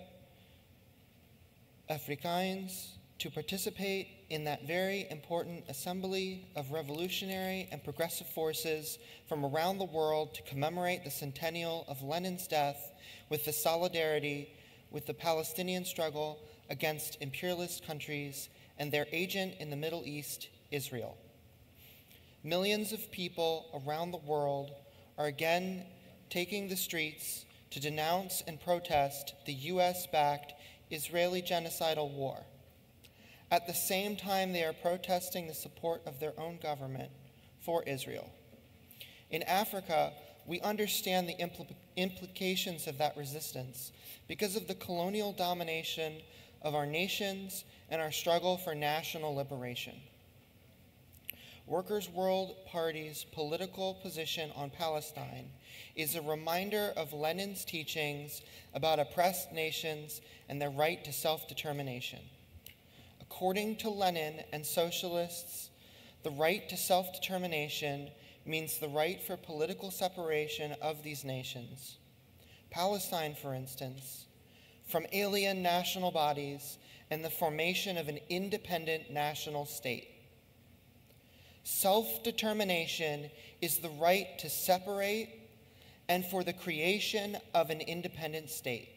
Africains, to participate in that very important assembly of revolutionary and progressive forces from around the world to commemorate the centennial of Lenin's death with the solidarity with the Palestinian struggle against imperialist countries and their agent in the Middle East, Israel. Millions of people around the world are again taking the streets to denounce and protest the US-backed Israeli genocidal war. At the same time, they are protesting the support of their own government for Israel. In Africa, we understand the implications of that resistance because of the colonial domination of our nations and our struggle for national liberation. Workers' World Party's political position on Palestine is a reminder of Lenin's teachings about oppressed nations and their right to self-determination. According to Lenin and socialists, the right to self-determination means the right for political separation of these nations. Palestine, for instance, from alien national bodies and the formation of an independent national state. Self-determination is the right to separate and for the creation of an independent state.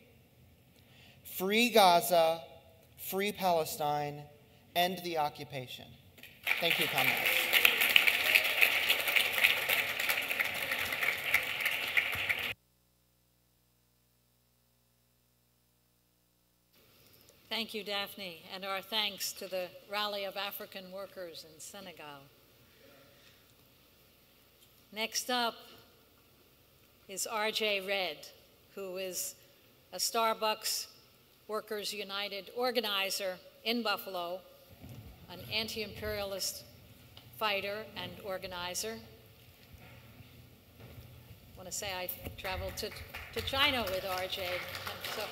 Free Gaza, free Palestine, end the occupation. Thank you, comrades. Thank you, Daphne, and our thanks to the Rallye of African Workers in Senegal. Next up is Arjae Red, who is a Starbucks Workers United organizer in Buffalo, an anti-imperialist fighter and organizer. I want to say I traveled to China with Arjae, and so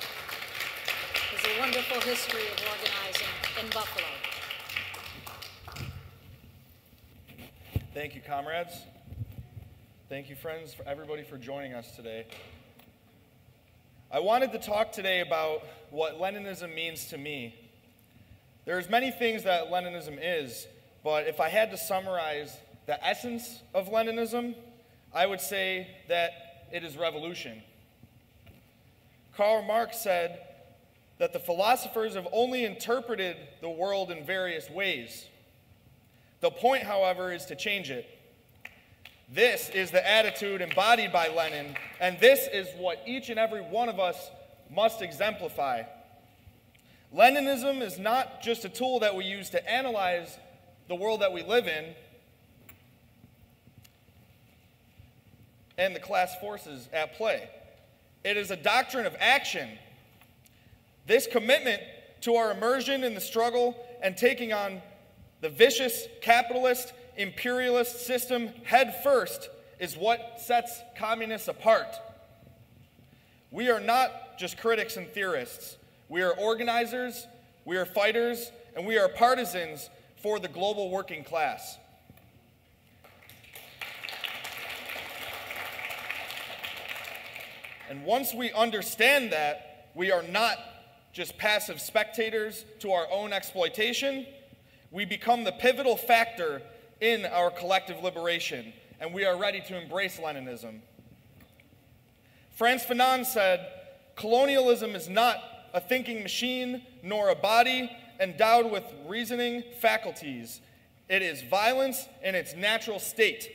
there's a wonderful history of organizing in Buffalo. Thank you, comrades. Thank you, friends, for everybody for joining us today. I wanted to talk today about what Leninism means to me. There's many things that Leninism is, but if I had to summarize the essence of Leninism, I would say that it is revolution. Karl Marx said that the philosophers have only interpreted the world in various ways. The point, however, is to change it. This is the attitude embodied by Lenin, and this is what each and every one of us must exemplify. Leninism is not just a tool that we use to analyze the world that we live in and the class forces at play. It is a doctrine of action. This commitment to our immersion in the struggle and taking on the vicious capitalist imperialist system head first is what sets communists apart. We are not just critics and theorists. We are organizers, we are fighters, and we are partisans for the global working class. And once we understand that, we are not just passive spectators to our own exploitation. We become the pivotal factor in our collective liberation, and we are ready to embrace Leninism. Frantz Fanon said, colonialism is not a thinking machine, nor a body endowed with reasoning faculties. It is violence in its natural state,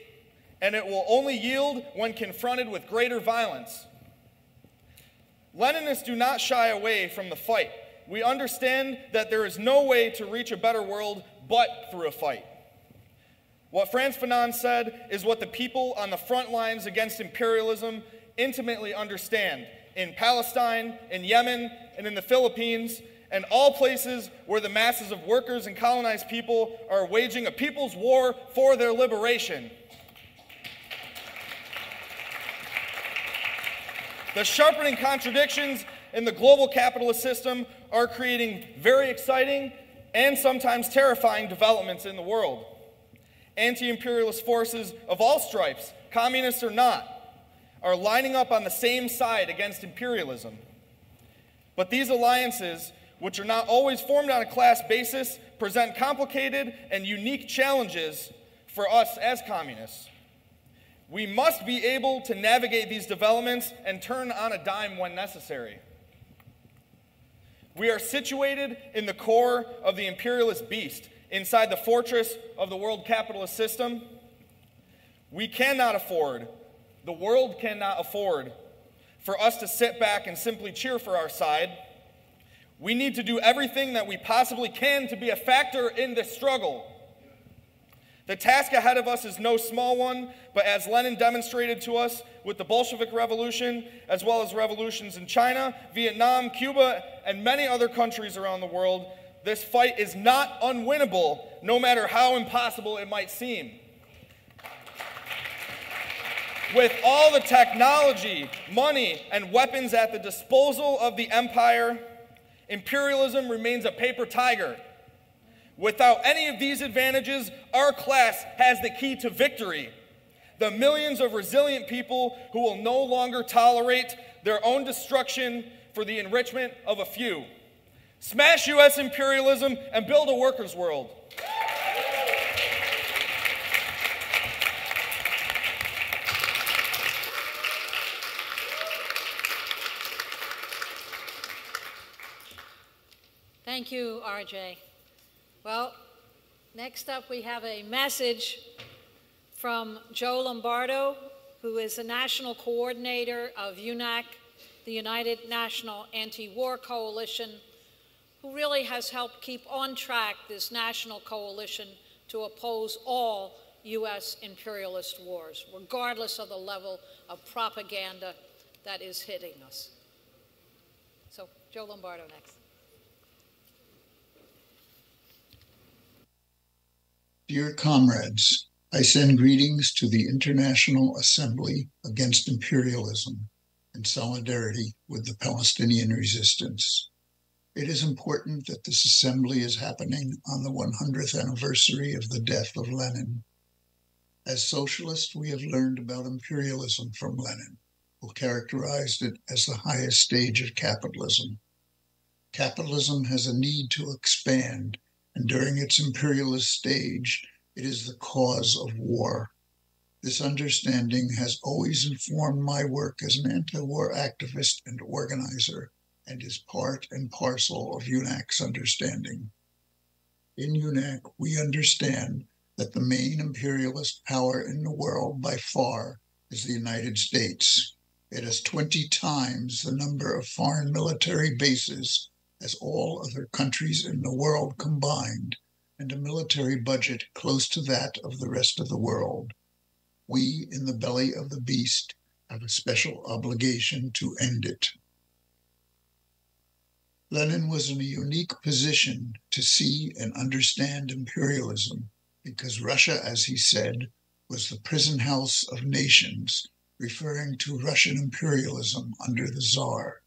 and it will only yield when confronted with greater violence. Leninists do not shy away from the fight. We understand that there is no way to reach a better world but through a fight. What Frantz Fanon said is what the people on the front lines against imperialism intimately understand in Palestine, in Yemen, and in the Philippines, and all places where the masses of workers and colonized people are waging a people's war for their liberation. The sharpening contradictions in the global capitalist system are creating very exciting and sometimes terrifying developments in the world. Anti-imperialist forces of all stripes, communists or not, are lining up on the same side against imperialism. But these alliances, which are not always formed on a class basis, present complicated and unique challenges for us as communists. We must be able to navigate these developments and turn on a dime when necessary. We are situated in the core of the imperialist beast, inside the fortress of the world capitalist system. We cannot afford, the world cannot afford, for us to sit back and simply cheer for our side. We need to do everything that we possibly can to be a factor in this struggle. The task ahead of us is no small one, but as Lenin demonstrated to us with the Bolshevik Revolution, as well as revolutions in China, Vietnam, Cuba, and many other countries around the world, this fight is not unwinnable, no matter how impossible it might seem. With all the technology, money, and weapons at the disposal of the empire, imperialism remains a paper tiger. Without any of these advantages, our class has the key to victory. The millions of resilient people who will no longer tolerate their own destruction for the enrichment of a few. Smash U.S. imperialism and build a workers' world. Thank you, Arjae. Well, next up we have a message from Joe Lombardo, who is the national coordinator of UNAC, the United National Anti-War Coalition, who really has helped keep on track this national coalition to oppose all U.S. imperialist wars, regardless of the level of propaganda that is hitting us. So, Joe Lombardo next. Dear comrades, I send greetings to the International Assembly Against Imperialism in solidarity with the Palestinian resistance. It is important that this assembly is happening on the 100th anniversary of the death of Lenin. As socialists, we have learned about imperialism from Lenin, who characterized it as the highest stage of capitalism. Capitalism has a need to expand, and during its imperialist stage, it is the cause of war. This understanding has always informed my work as an anti-war activist and organizer, and is part and parcel of UNAC's understanding. In UNAC, we understand that the main imperialist power in the world by far is the United States. It has 20 times the number of foreign military bases as all other countries in the world combined, and a military budget close to that of the rest of the world. We, in the belly of the beast, have a special obligation to end it. Lenin was in a unique position to see and understand imperialism because Russia, as he said, was the prison house of nations, referring to Russian imperialism under the Tsar.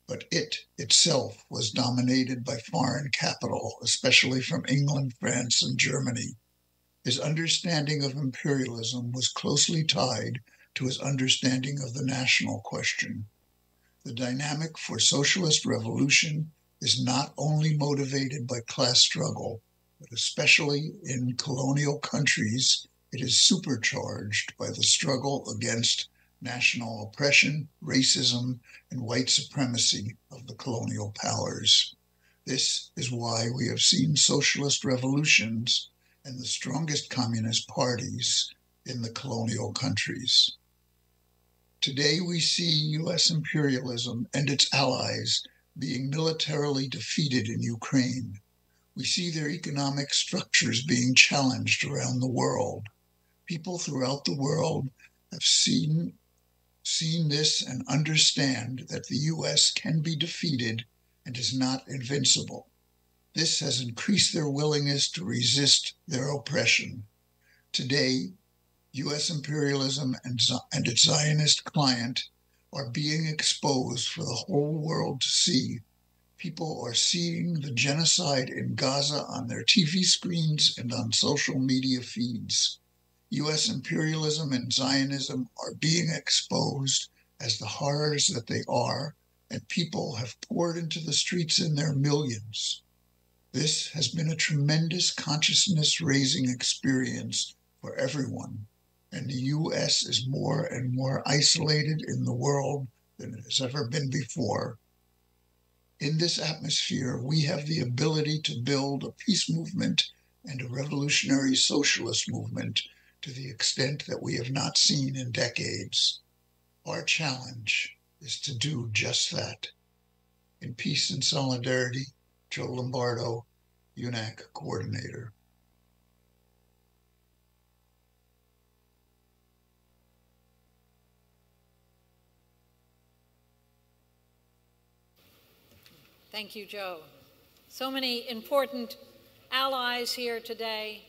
But it itself was dominated by foreign capital, especially from England, France, and Germany. His understanding of imperialism was closely tied to his understanding of the national question. The dynamic for socialist revolution is not only motivated by class struggle, but especially in colonial countries, it is supercharged by the struggle against national oppression, racism, and white supremacy of the colonial powers. This is why we have seen socialist revolutions and the strongest communist parties in the colonial countries. Today we see U.S. imperialism and its allies being militarily defeated in Ukraine. We see their economic structures being challenged around the world. People throughout the world have seen this and understand that the U.S. can be defeated and is not invincible. This has increased their willingness to resist their oppression. Today, U.S. imperialism and its Zionist client are being exposed for the whole world to see. People are seeing the genocide in Gaza on their TV screens and on social media feeds. U.S. imperialism and Zionism are being exposed as the horrors that they are, and people have poured into the streets in their millions. This has been a tremendous consciousness-raising experience for everyone, and the U.S. is more and more isolated in the world than it has ever been before. In this atmosphere, we have the ability to build a peace movement and a revolutionary socialist movement to the extent that we have not seen in decades. Our challenge is to do just that. In peace and solidarity, Joe Lombardo, UNAC Coordinator. Thank you, Joe. So many important allies here today,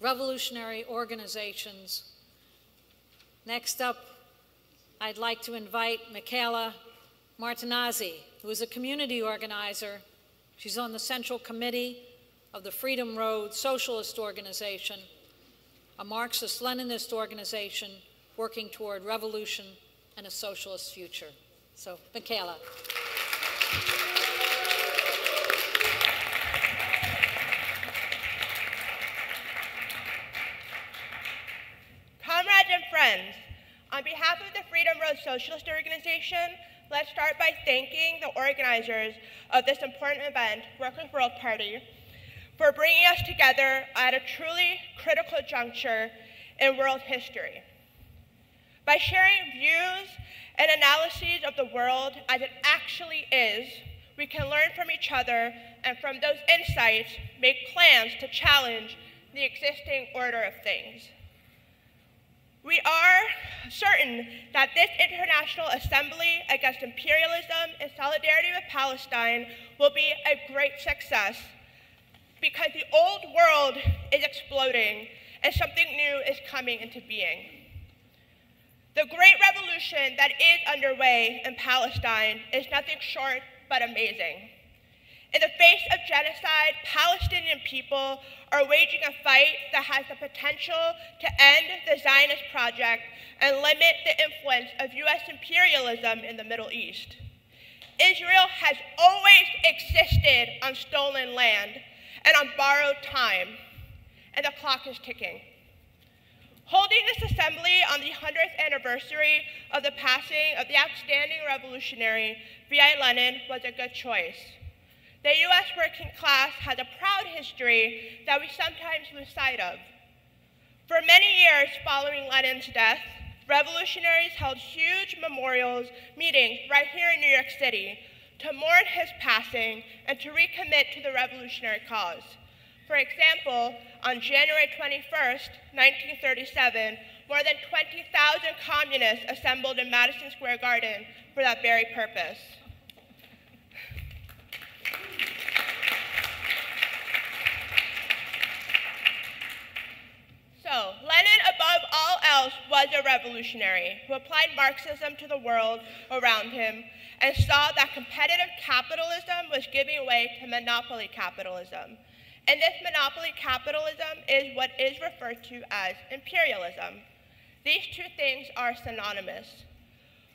revolutionary organizations. Next up, I'd like to invite Michaela Martinez, who is a community organizer. She's on the Central Committee of the Freedom Road Socialist Organization, a Marxist-Leninist organization working toward revolution and a socialist future. So, Michaela. Comrades and friends, on behalf of the Freedom Road Socialist Organization, let's start by thanking the organizers of this important event, Workers' World Party, for bringing us together at a truly critical juncture in world history. By sharing views and analyses of the world as it actually is, we can learn from each other and from those insights make plans to challenge the existing order of things. We are certain that this International Assembly Against Imperialism in solidarity with Palestine will be a great success because the old world is exploding and something new is coming into being. The great revolution that is underway in Palestine is nothing short but amazing. In the face of genocide, Palestinian people are waging a fight that has the potential to end the Zionist project and limit the influence of U.S. imperialism in the Middle East. Israel has always existed on stolen land and on borrowed time, and the clock is ticking. Holding this assembly on the 100th anniversary of the passing of the outstanding revolutionary Eleane was a good choice. The U.S. working class has a proud history that we sometimes lose sight of. For many years following Lenin's death, revolutionaries held huge memorials meetings right here in New York City to mourn his passing and to recommit to the revolutionary cause. For example, on January 21st, 1937, more than 20,000 communists assembled in Madison Square Garden for that very purpose. So, Lenin, above all else, was a revolutionary who applied Marxism to the world around him and saw that competitive capitalism was giving way to monopoly capitalism. And this monopoly capitalism is what is referred to as imperialism. These two things are synonymous.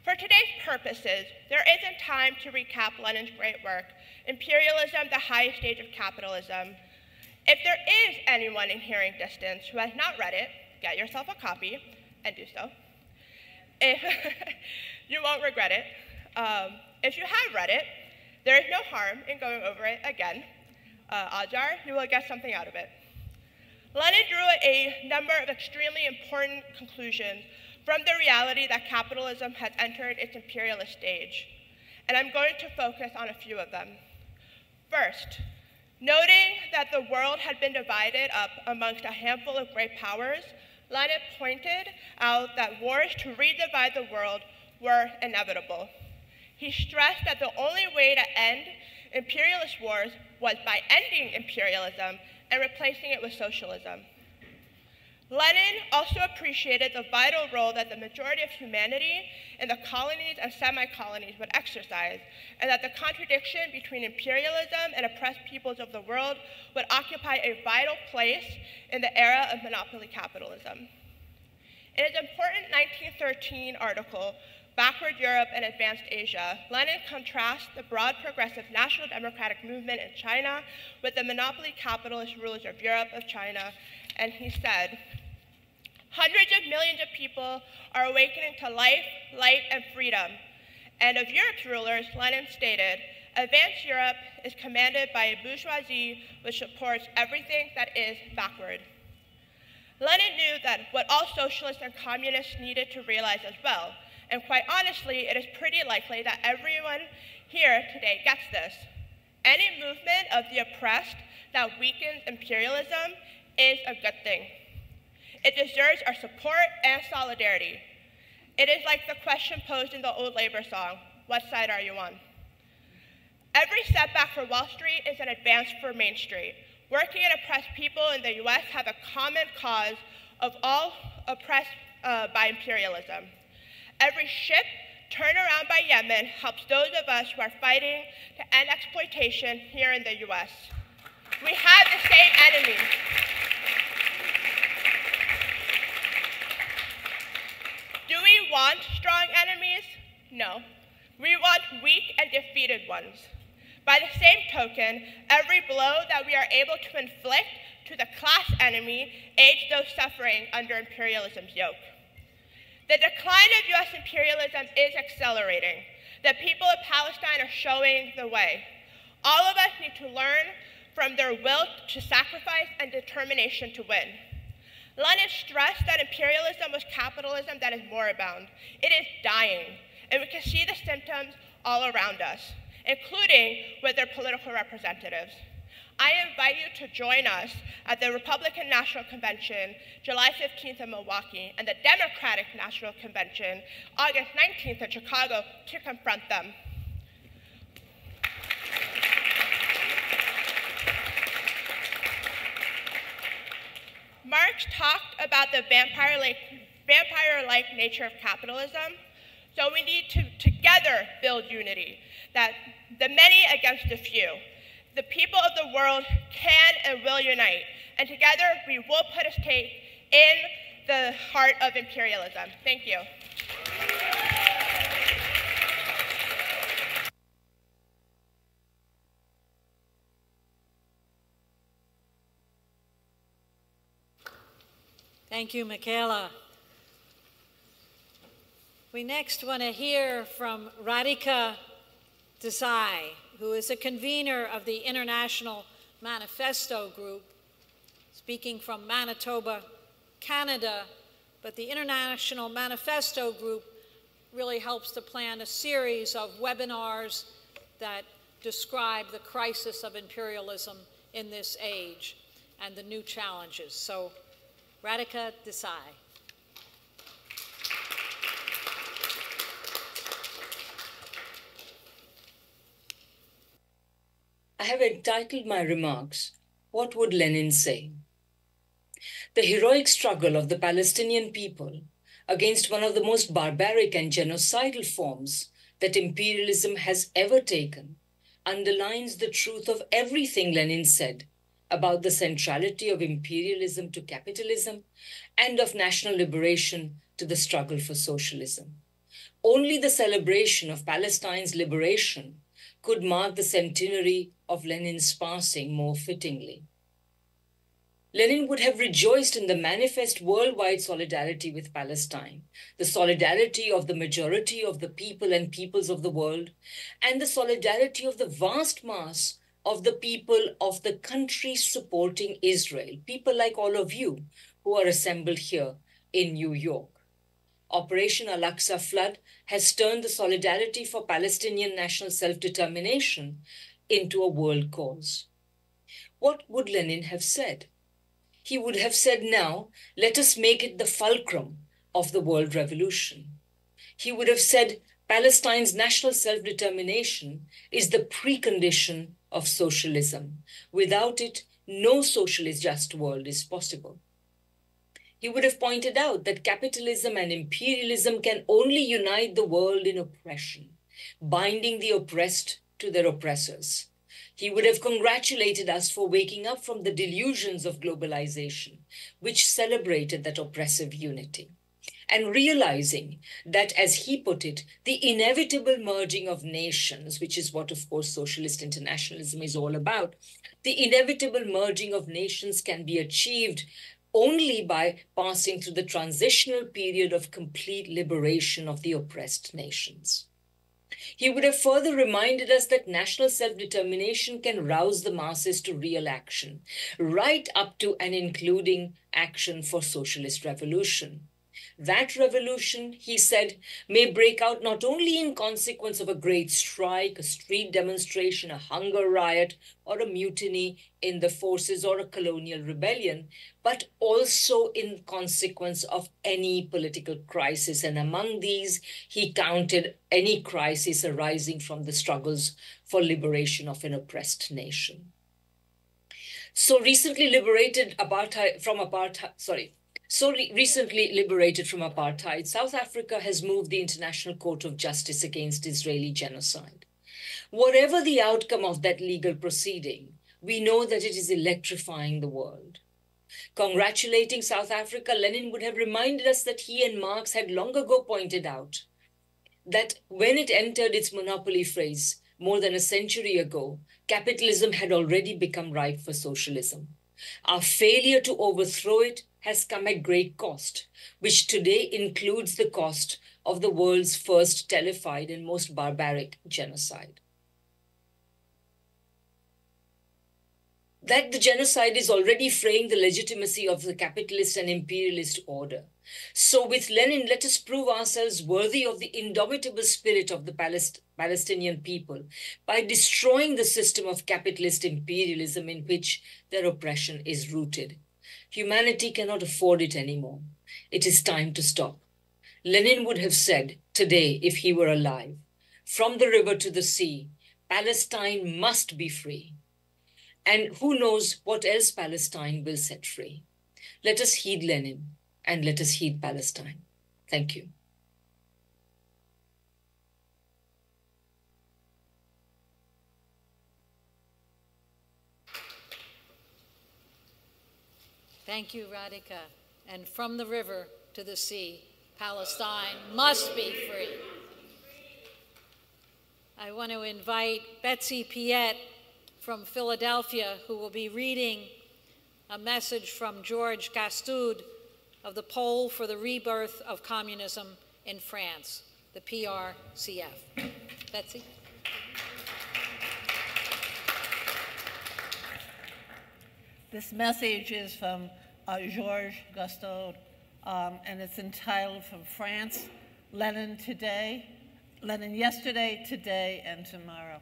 For today's purposes, there isn't time to recap Lenin's great work, Imperialism, the Highest Stage of Capitalism. If there is anyone in hearing distance who has not read it, get yourself a copy and do so. You won't regret it. If you have read it, there is no harm in going over it again. Ajar, you will get something out of it. Lenin drew a number of extremely important conclusions from the reality that capitalism has entered its imperialist stage, and I'm going to focus on a few of them. First, noting that the world had been divided up amongst a handful of great powers, Lenin pointed out that wars to redivide the world were inevitable. He stressed that the only way to end imperialist wars was by ending imperialism and replacing it with socialism. Lenin also appreciated the vital role that the majority of humanity in the colonies and semi-colonies would exercise, and that the contradiction between imperialism and oppressed peoples of the world would occupy a vital place in the era of monopoly capitalism. In his important 1913 article, Backward Europe and Advanced Asia, Lenin contrasts the broad progressive national democratic movement in China with the monopoly capitalist rulers of Europe, of China, and he said, "Hundreds of millions of people are awakening to life, light, and freedom." And of Europe's rulers, Lenin stated, "Advanced Europe is commanded by a bourgeoisie which supports everything that is backward." Lenin knew that what all socialists and communists needed to realize as well, and quite honestly, it is pretty likely that everyone here today gets this. Any movement of the oppressed that weakens imperialism is a good thing. It deserves our support and solidarity. It is like the question posed in the old Labor song, "What side are you on?" Every setback for Wall Street is an advance for Main Street. Working and oppressed people in the US have a common cause of all oppressed by imperialism. Every ship turned around by Yemen helps those of us who are fighting to end exploitation here in the US. We have the same enemy. Do we want strong enemies? No. We want weak and defeated ones. By the same token, every blow that we are able to inflict to the class enemy aids those suffering under imperialism's yoke. The decline of US imperialism is accelerating. The people of Palestine are showing the way. All of us need to learn from their will to sacrifice and determination to win. Lenin stressed that imperialism was capitalism that is moribund. It is dying, and we can see the symptoms all around us, including with their political representatives. I invite you to join us at the Republican National Convention, July 15th in Milwaukee, and the Democratic National Convention, August 19th in Chicago, to confront them. Marx talked about the vampire-like nature of capitalism, so we need to together build unity, that the many against the few. The people of the world can and will unite, and together we will put a stake in the heart of imperialism. Thank you. Thank you, Michaela. We next want to hear from Radhika Desai, who is a convener of the International Manifesto Group, speaking from Manitoba, Canada, but the International Manifesto Group really helps to plan a series of webinars that describe the crisis of imperialism in this age and the new challenges. So, Radhika Desai. I have entitled my remarks, "What Would Lenin Say?" The heroic struggle of the Palestinian people against one of the most barbaric and genocidal forms that imperialism has ever taken underlines the truth of everything Lenin said about the centrality of imperialism to capitalism and of national liberation to the struggle for socialism. Only the celebration of Palestine's liberation could mark the centenary of Lenin's passing more fittingly. Lenin would have rejoiced in the manifest worldwide solidarity with Palestine, the solidarity of the majority of the people and peoples of the world, and the solidarity of the vast mass of the people of the country supporting Israel, people like all of you who are assembled here in New York. Operation Al-Aqsa Flood has turned the solidarity for Palestinian national self-determination into a world cause. What would Lenin have said? He would have said, now, let us make it the fulcrum of the world revolution. He would have said, Palestine's national self-determination is the precondition of socialism. Without it, no socialist just world is possible. He would have pointed out that capitalism and imperialism can only unite the world in oppression, binding the oppressed to their oppressors. He would have congratulated us for waking up from the delusions of globalization, which celebrated that oppressive unity, and realizing that, as he put it, the inevitable merging of nations, which is what, of course, socialist internationalism is all about, the inevitable merging of nations can be achieved only by passing through the transitional period of complete liberation of the oppressed nations. He would have further reminded us that national self-determination can rouse the masses to real action, right up to and including action for socialist revolution. That revolution, he said, may break out not only in consequence of a great strike, a street demonstration, a hunger riot, or a mutiny in the forces or a colonial rebellion, but also in consequence of any political crisis. And among these, he counted any crisis arising from the struggles for liberation of an oppressed nation. So recently liberated from apartheid, South Africa has moved the International Court of Justice against Israeli genocide. Whatever the outcome of that legal proceeding, we know that it is electrifying the world. Congratulating South Africa, Lenin would have reminded us that he and Marx had long ago pointed out that when it entered its monopoly phase more than a century ago, capitalism had already become ripe for socialism. Our failure to overthrow it has come at great cost, which today includes the cost of the world's first telefied and most barbaric genocide. That the genocide is already fraying the legitimacy of the capitalist and imperialist order. So with Lenin, let us prove ourselves worthy of the indomitable spirit of the Palestinian people by destroying the system of capitalist imperialism in which their oppression is rooted. Humanity cannot afford it anymore. It is time to stop. Lenin would have said today, if he were alive, from the river to the sea, Palestine must be free. And who knows what else Palestine will set free. Let us heed Lenin and let us heed Palestine. Thank you. Thank you, Radhika. And from the river to the sea, Palestine must be free. I want to invite Betsy Piet from Philadelphia, who will be reading a message from George Gastoud of the Pole for the Rebirth of Communism in France, the PRCF. Betsy? This message is from Georges Gastoud, and it's entitled From France, Lenin Today, Lenin Yesterday, Today, and Tomorrow.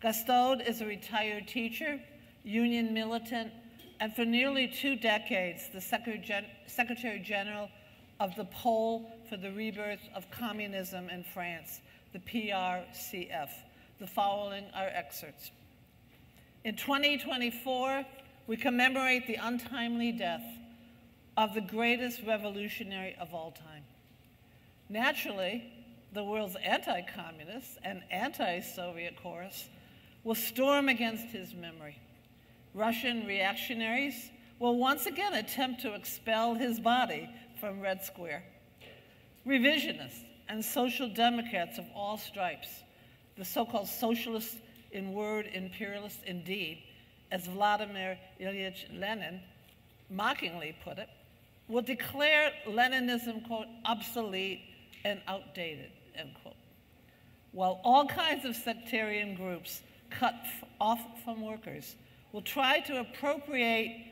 Gastoud is a retired teacher, union militant, and for nearly 2 decades, the Secretary General of the Pole for the Rebirth of Communism in France, the PRCF. The following are excerpts. In 2024, we commemorate the untimely death of the greatest revolutionary of all time. Naturally, the world's anti-communists and anti-Soviet chorus will storm against his memory. Russian reactionaries will once again attempt to expel his body from Red Square. Revisionists and social democrats of all stripes, the so-called socialists in word, imperialists in deed, as Vladimir Ilyich Lenin mockingly put it, will declare Leninism, quote, obsolete and outdated, end quote. While all kinds of sectarian groups cut off from workers will try to appropriate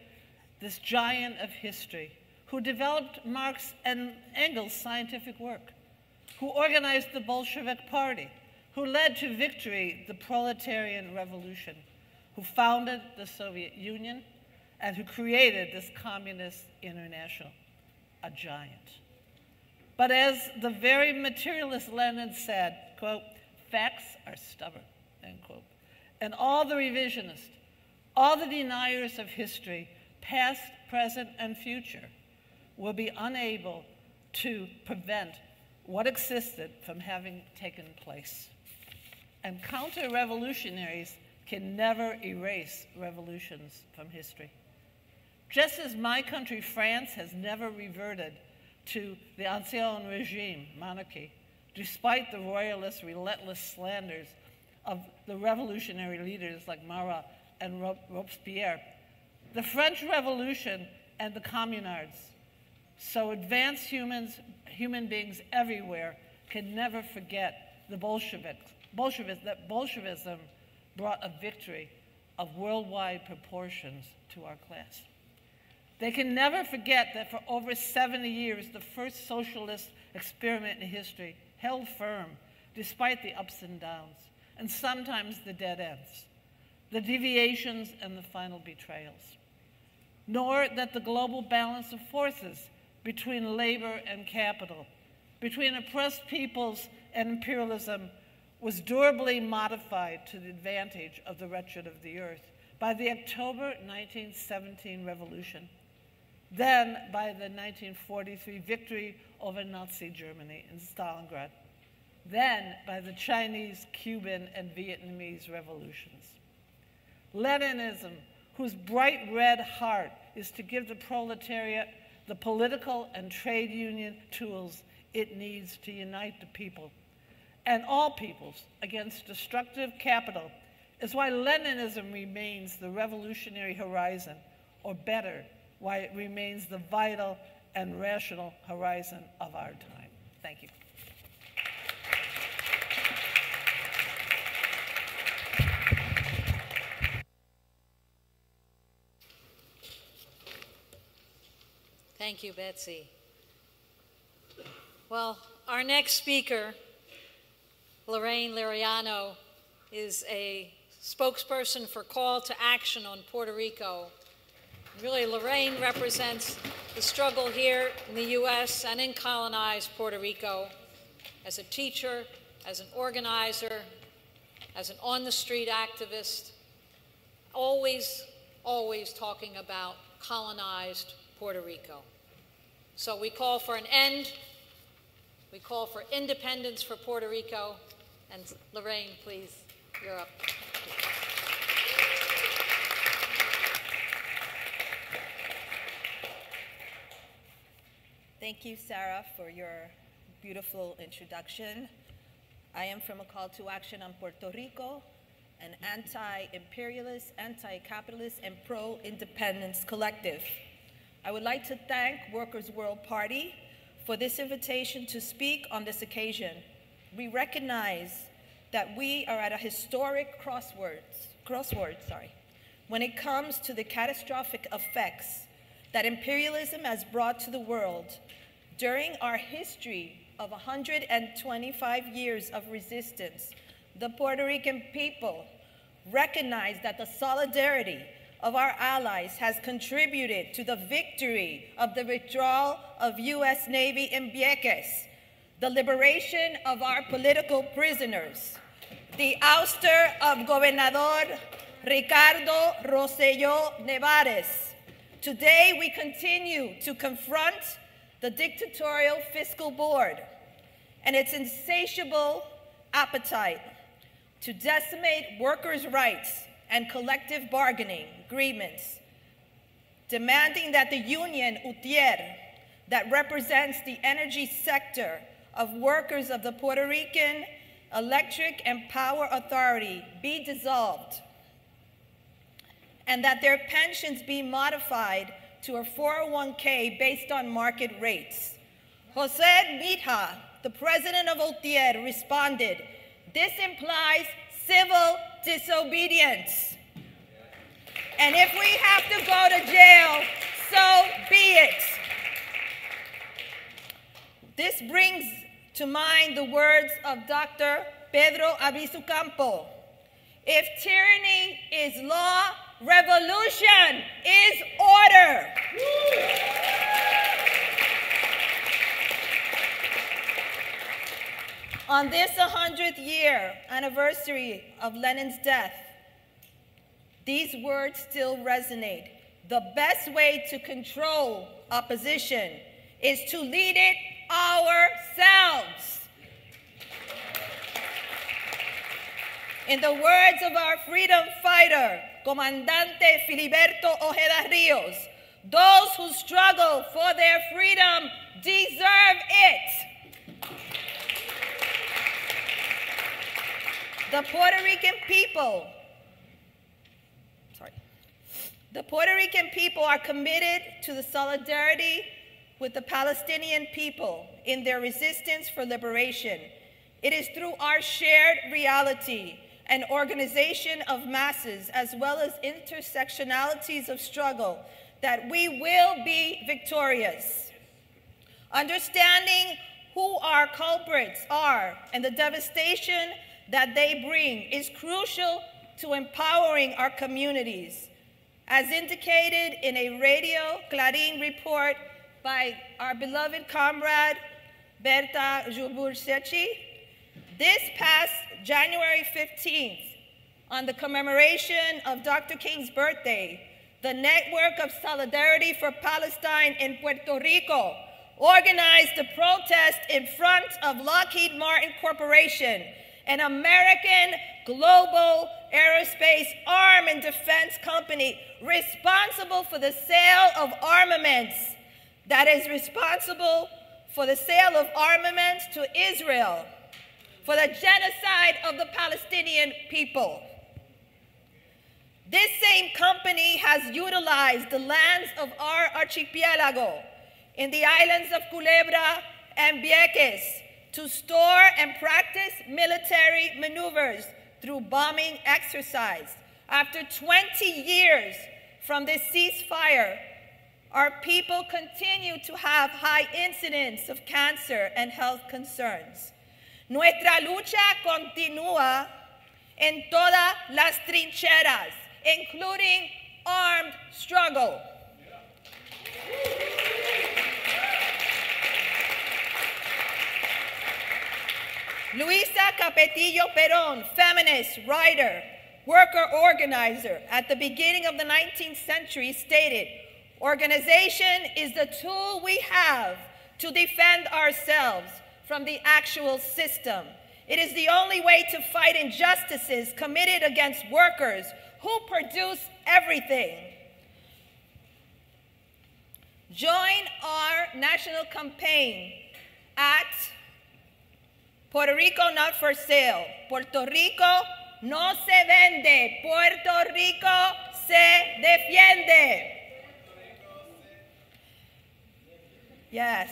this giant of history who developed Marx and Engels' scientific work, who organized the Bolshevik Party, who led to victory the proletarian revolution, who founded the Soviet Union, and who created this communist international, a giant. But as the very materialist Lenin said, quote, facts are stubborn, end quote. And all the revisionists, all the deniers of history, past, present, and future, will be unable to prevent what existed from having taken place. And counter-revolutionaries can never erase revolutions from history. Just as my country, France, has never reverted to the ancien regime, monarchy, despite the royalists' relentless slanders of the revolutionary leaders like Marat and Robespierre, the French Revolution and the communards, so advanced human beings everywhere, can never forget the that Bolshevism brought a victory of worldwide proportions to our class. They can never forget that for over 70 years, the first socialist experiment in history held firm despite the ups and downs, and sometimes the dead ends, the deviations and the final betrayals. Nor that the global balance of forces between labor and capital, between oppressed peoples and imperialism, was durably modified to the advantage of the wretched of the earth by the October 1917 revolution, then by the 1943 victory over Nazi Germany in Stalingrad, then by the Chinese, Cuban, and Vietnamese revolutions. Leninism, whose bright red heart is to give the proletariat the political and trade union tools it needs to unite the people and all peoples against destructive capital, is why Leninism remains the revolutionary horizon, or better, why it remains the vital and rational horizon of our time. Thank you. Thank you, Betsy. Well, our next speaker, Lorraine Liriano, is a spokesperson for Call to Action on Puerto Rico. Really, Lorraine represents the struggle here in the U.S. and in colonized Puerto Rico as a teacher, as an organizer, as an on-the-street activist, always talking about colonized Puerto Rico. So we call for an end. We call for independence for Puerto Rico. And Lorraine, please, you're up. Thank you, Sara, for your beautiful introduction. I am from a Call to Action on Puerto Rico, an anti-imperialist, anti-capitalist, and pro-independence collective. I would like to thank Workers' World Party for this invitation to speak on this occasion. We recognize that we are at a historic crossroads, when it comes to the catastrophic effects that imperialism has brought to the world. During our history of 125 years of resistance, the Puerto Rican people recognize that the solidarity of our allies has contributed to the victory of the withdrawal of U.S. Navy in Vieques, the liberation of our political prisoners, the ouster of Gobernador Ricardo Rosselló Nevares. Today, we continue to confront the dictatorial fiscal board and its insatiable appetite to decimate workers' rights and collective bargaining agreements, demanding that the union UTIER, that represents the energy sector of workers of the Puerto Rican Electric and Power Authority, be dissolved, and that their pensions be modified to a 401k based on market rates. José Mita, the president of OTIER, responded, "This implies civil disobedience. And if we have to go to jail, so be it." This brings to mind the words of Dr. Pedro Abisu Campo. If tyranny is law, revolution is order. On this 100th year anniversary of Lenin's death, these words still resonate. The best way to control opposition is to lead it ourselves. In the words of our freedom fighter, Comandante Filiberto Ojeda Rios, those who struggle for their freedom deserve it. The Puerto Rican people are committed to the solidarity with the Palestinian people in their resistance for liberation. It is through our shared reality and organization of masses, as well as intersectionalities of struggle, that we will be victorious. Understanding who our culprits are and the devastation that they bring is crucial to empowering our communities. As indicated in a Radio Clarín report by our beloved comrade Berta Jubursechi, this past January 15th, on the commemoration of Dr. King's birthday, the Network of Solidarity for Palestine in Puerto Rico organized a protest in front of Lockheed Martin Corporation, an American global aerospace arm and defense company responsible for the sale of armaments, that is responsible for the sale of armaments to Israel, for the genocide of the Palestinian people. This same company has utilized the lands of our archipelago in the islands of Culebra and Vieques to store and practice military maneuvers through bombing exercise. After 20 years from this ceasefire, our people continue to have high incidence of cancer and health concerns. Nuestra lucha continúa en todas las trincheras, including armed struggle. Luisa Capetillo Perón, feminist, writer, worker organizer, at the beginning of the 19th century stated, "Organization is the tool we have to defend ourselves from the actual system. It is the only way to fight injustices committed against workers who produce everything." Join our national campaign at Puerto Rico Not For Sale. Puerto Rico no se vende. Puerto Rico se defiende. Yes.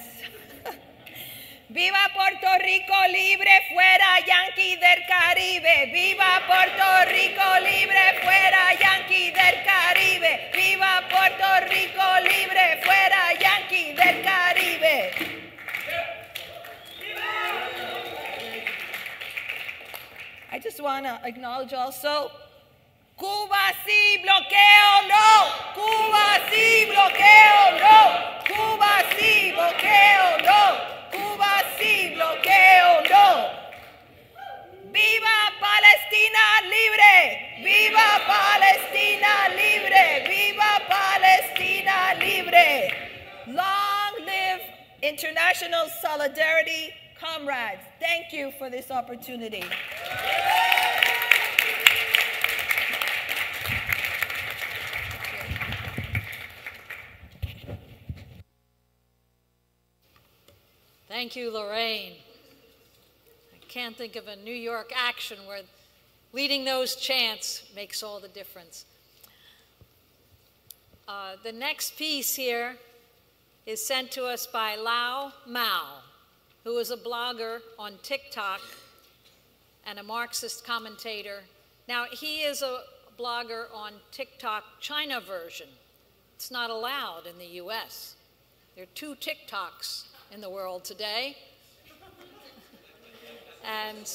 Viva Puerto Rico libre, fuera Yankee del Caribe. Viva Puerto Rico libre, fuera Yankee del Caribe. Viva Puerto Rico libre, fuera Yankee del Caribe. I just want to acknowledge also, Cuba sí, bloqueo no. Cuba sí, bloqueo no. Cuba sí, bloqueo no. Cuba sí, bloqueo no. ¡Viva Palestina libre! ¡Viva Palestina libre! ¡Viva Palestina libre! Long live international solidarity, comrades. Thank you for this opportunity. Thank you, Lorraine. I can't think of a New York action where leading those chants makes all the difference. The next piece here is sent to us by Lao Mao, who is a blogger on TikTok and a Marxist commentator. Now, he is a blogger on TikTok China version. It's not allowed in the US. There are 2 TikToks in the world today. And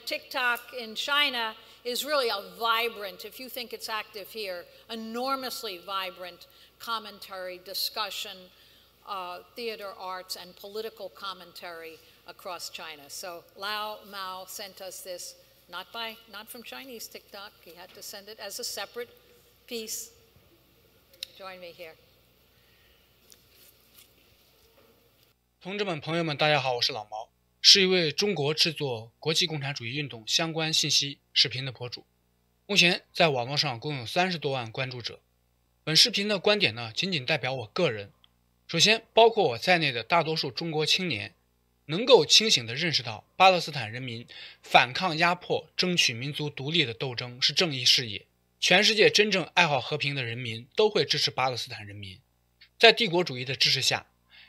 TikTok in China is really a vibrant, if you think it's active here, enormously vibrant commentary, discussion, theater arts, and political commentary across China. So Lao Mao sent us this, not from Chinese TikTok. He had to send it as a separate piece. Join me here. 同志们、朋友们，大家好，我是老毛，是一位中国制作国际共产主义运动相关信息视频的博主。目前在网络上共有30多万关注者。本视频的观点呢，仅仅代表我个人。首先，包括我在内的大多数中国青年，能够清醒地认识到，巴勒斯坦人民反抗压迫、争取民族独立的斗争是正义事业。全世界真正爱好和平的人民都会支持巴勒斯坦人民。在帝国主义的支持下，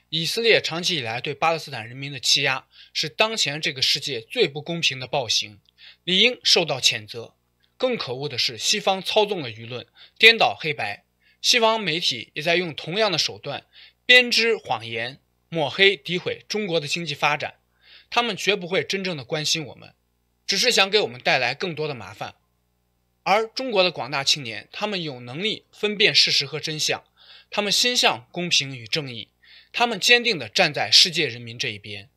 以色列长期以来对巴勒斯坦人民的欺压是当前这个世界最不公平的暴行，理应受到谴责。更可恶的是，西方操纵了舆论，颠倒黑白。西方媒体也在用同样的手段编织谎言，抹黑诋毁中国的经济发展。他们绝不会真正的关心我们，只是想给我们带来更多的麻烦。而中国的广大青年，他们有能力分辨事实和真相，他们心向公平与正义，他们坚定地站在世界人民这一边。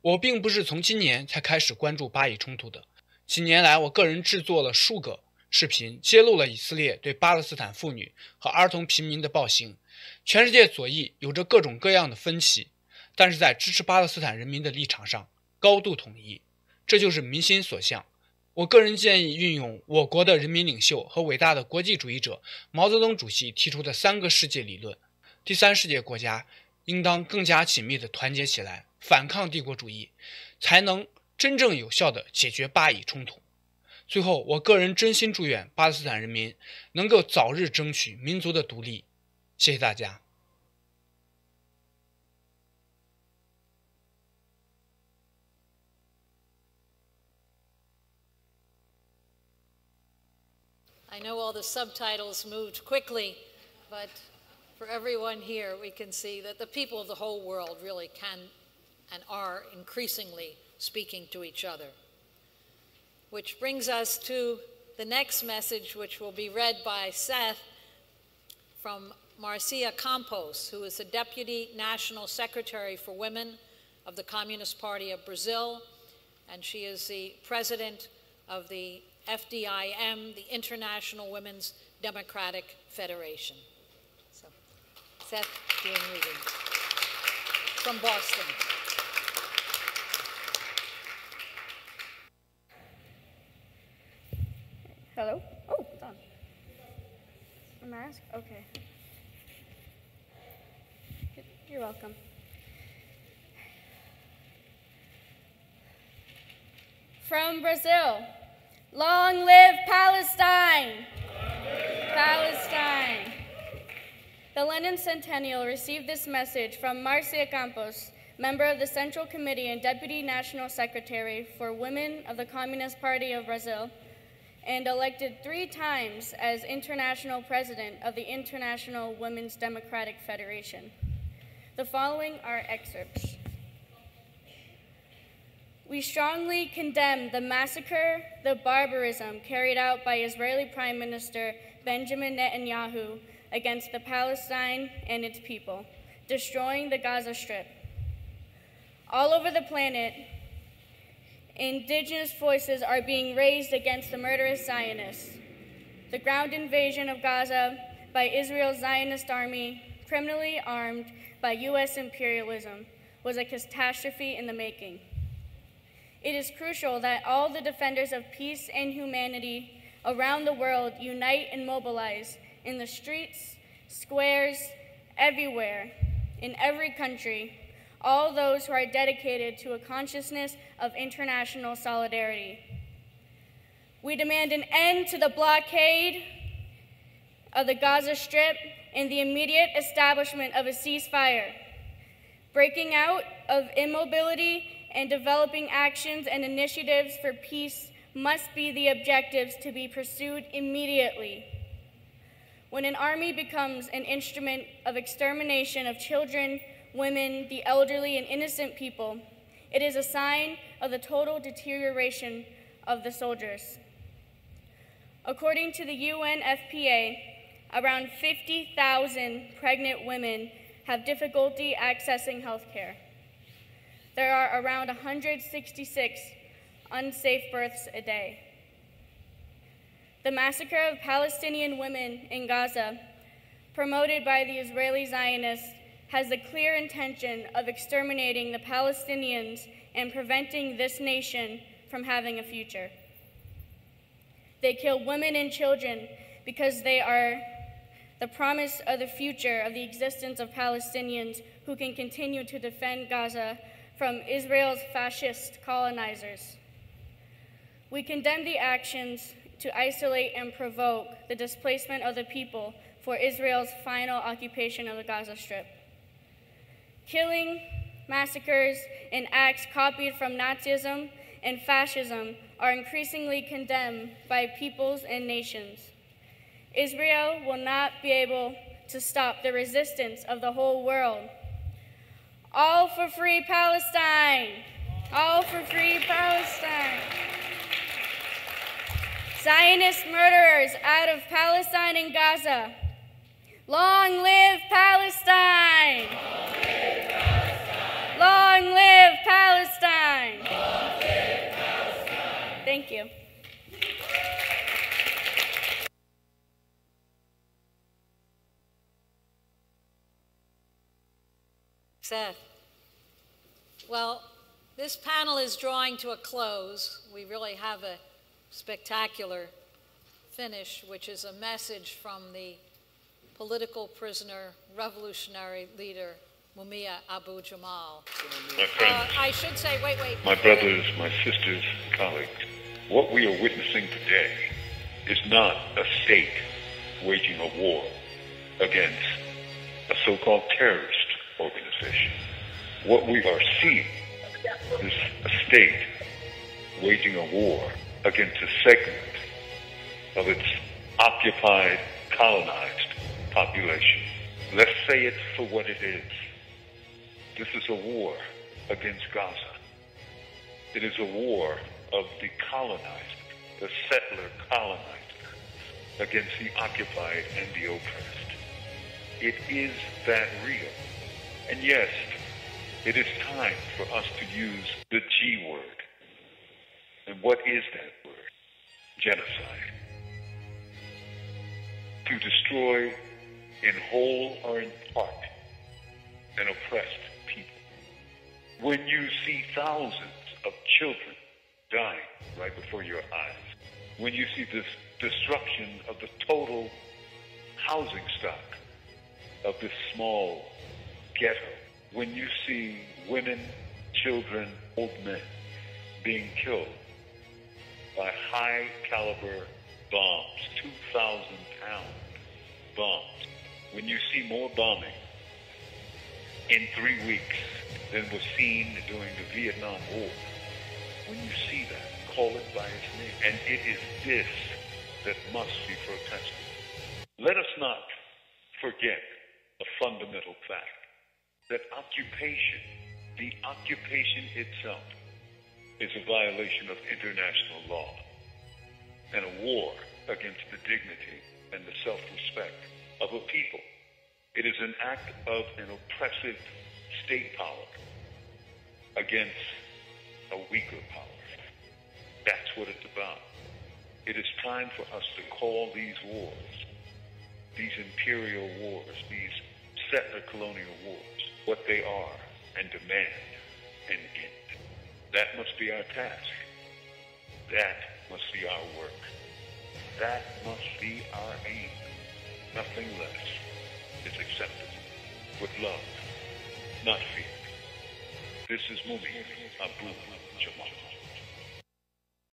我并不是从今年才开始关注巴以冲突的，几年来我个人制作了数个视频，揭露了以色列对巴勒斯坦妇女和儿童平民的暴行。全世界左翼有着各种各样的分歧，但是在支持巴勒斯坦人民的立场上高度统一，这就是民心所向。我个人建议运用我国的人民领袖和伟大的国际主义者毛泽东主席提出的3个世界理论。第三世界国家应当更加紧密地团结起来，反抗帝国主义，才能真正有效地解决巴以冲突。最后，我个人真心祝愿巴勒斯坦人民能够早日争取民族的独立。谢谢大家。I know all the subtitles moved quickly, but for everyone here, we can see that the people of the whole world really can and are increasingly speaking to each other. Which brings us to the next message, which will be read by Seth from Marcia Campos, who is the Deputy National Secretary for Women of the Communist Party of Brazil, and she is the president of the FDIM, the International Women's Democratic Federation. So, Seth doing reading from Boston. Hello? Oh, it's on. A mask? Okay. You're welcome. From Brazil, long live Palestine! Palestine! The Lenin Centennial received this message from Marcia Campos, member of the Central Committee and Deputy National Secretary for Women of the Communist Party of Brazil, and elected 3 times as International President of the International Women's Democratic Federation. The following are excerpts. We strongly condemn the massacre, the barbarism carried out by Israeli Prime Minister Benjamin Netanyahu against the Palestine and its people, destroying the Gaza Strip. All over the planet, indigenous voices are being raised against the murderous Zionists. The ground invasion of Gaza by Israel's Zionist army, criminally armed by U.S. imperialism, was a catastrophe in the making. It is crucial that all the defenders of peace and humanity around the world unite and mobilize in the streets, squares, everywhere, in every country, all those who are dedicated to a consciousness of international solidarity. We demand an end to the blockade of the Gaza Strip and the immediate establishment of a ceasefire. Breaking out of immobility and developing actions and initiatives for peace must be the objectives to be pursued immediately. When an army becomes an instrument of extermination of children, women, the elderly, and innocent people, it is a sign of the total deterioration of the soldiers. According to the UNFPA, around 50,000 pregnant women have difficulty accessing health care. There are around 166 unsafe births a day. The massacre of Palestinian women in Gaza, promoted by the Israeli Zionists, has the clear intention of exterminating the Palestinians and preventing this nation from having a future. They kill women and children because they are the promise of the future of the existence of Palestinians who can continue to defend Gaza from Israel's fascist colonizers. We condemn the actions to isolate and provoke the displacement of the people for Israel's final occupation of the Gaza Strip. Killing, massacres, and acts copied from Nazism and fascism are increasingly condemned by peoples and nations. Israel will not be able to stop the resistance of the whole world. All for free Palestine! All for free Palestine! Zionist murderers out of Palestine and Gaza. Long live Palestine! Long live Palestine! Long live Palestine! Thank you. Seth. Well, this panel is drawing to a close. We really have a spectacular finish, which is a message from the political prisoner, revolutionary leader, Mumia Abu-Jamal. My friends, I should say, wait. My brothers, my sisters, colleagues, what we are witnessing today is not a state waging a war against a so-called terrorist organization. What we are seeing is a state waging a war against a segment of its occupied, colonized population. Let's say it for what it is. This is a war against Gaza. It is a war of the colonizer, the settler colonizer, against the occupied and the oppressed. It is that real. And yes, it is time for us to use the G word. And what is that word? Genocide. To destroy in whole or in part an oppressed people. When you see thousands of children dying right before your eyes, when you see this destruction of the total housing stock of this small ghetto, when you see women, children, old men being killed by high caliber bombs, 2,000-pound bombs, when you see more bombing in 3 weeks than was seen during the Vietnam War, when you see that, call it by its name. And it is this that must be protested. Let us not forget a fundamental fact, that occupation, the occupation itself, is a violation of international law and a war against the dignity and the self-respect of a people. It is an act of an oppressive state power against a weaker power. That's what it's about. It is time for us to call these wars, these imperial wars, these settler colonial wars, what they are, and demand an end. That must be our task. That must be our work. That must be our aim. Nothing less is acceptable. With love, not fear. This is Mumia Abu-Jamal.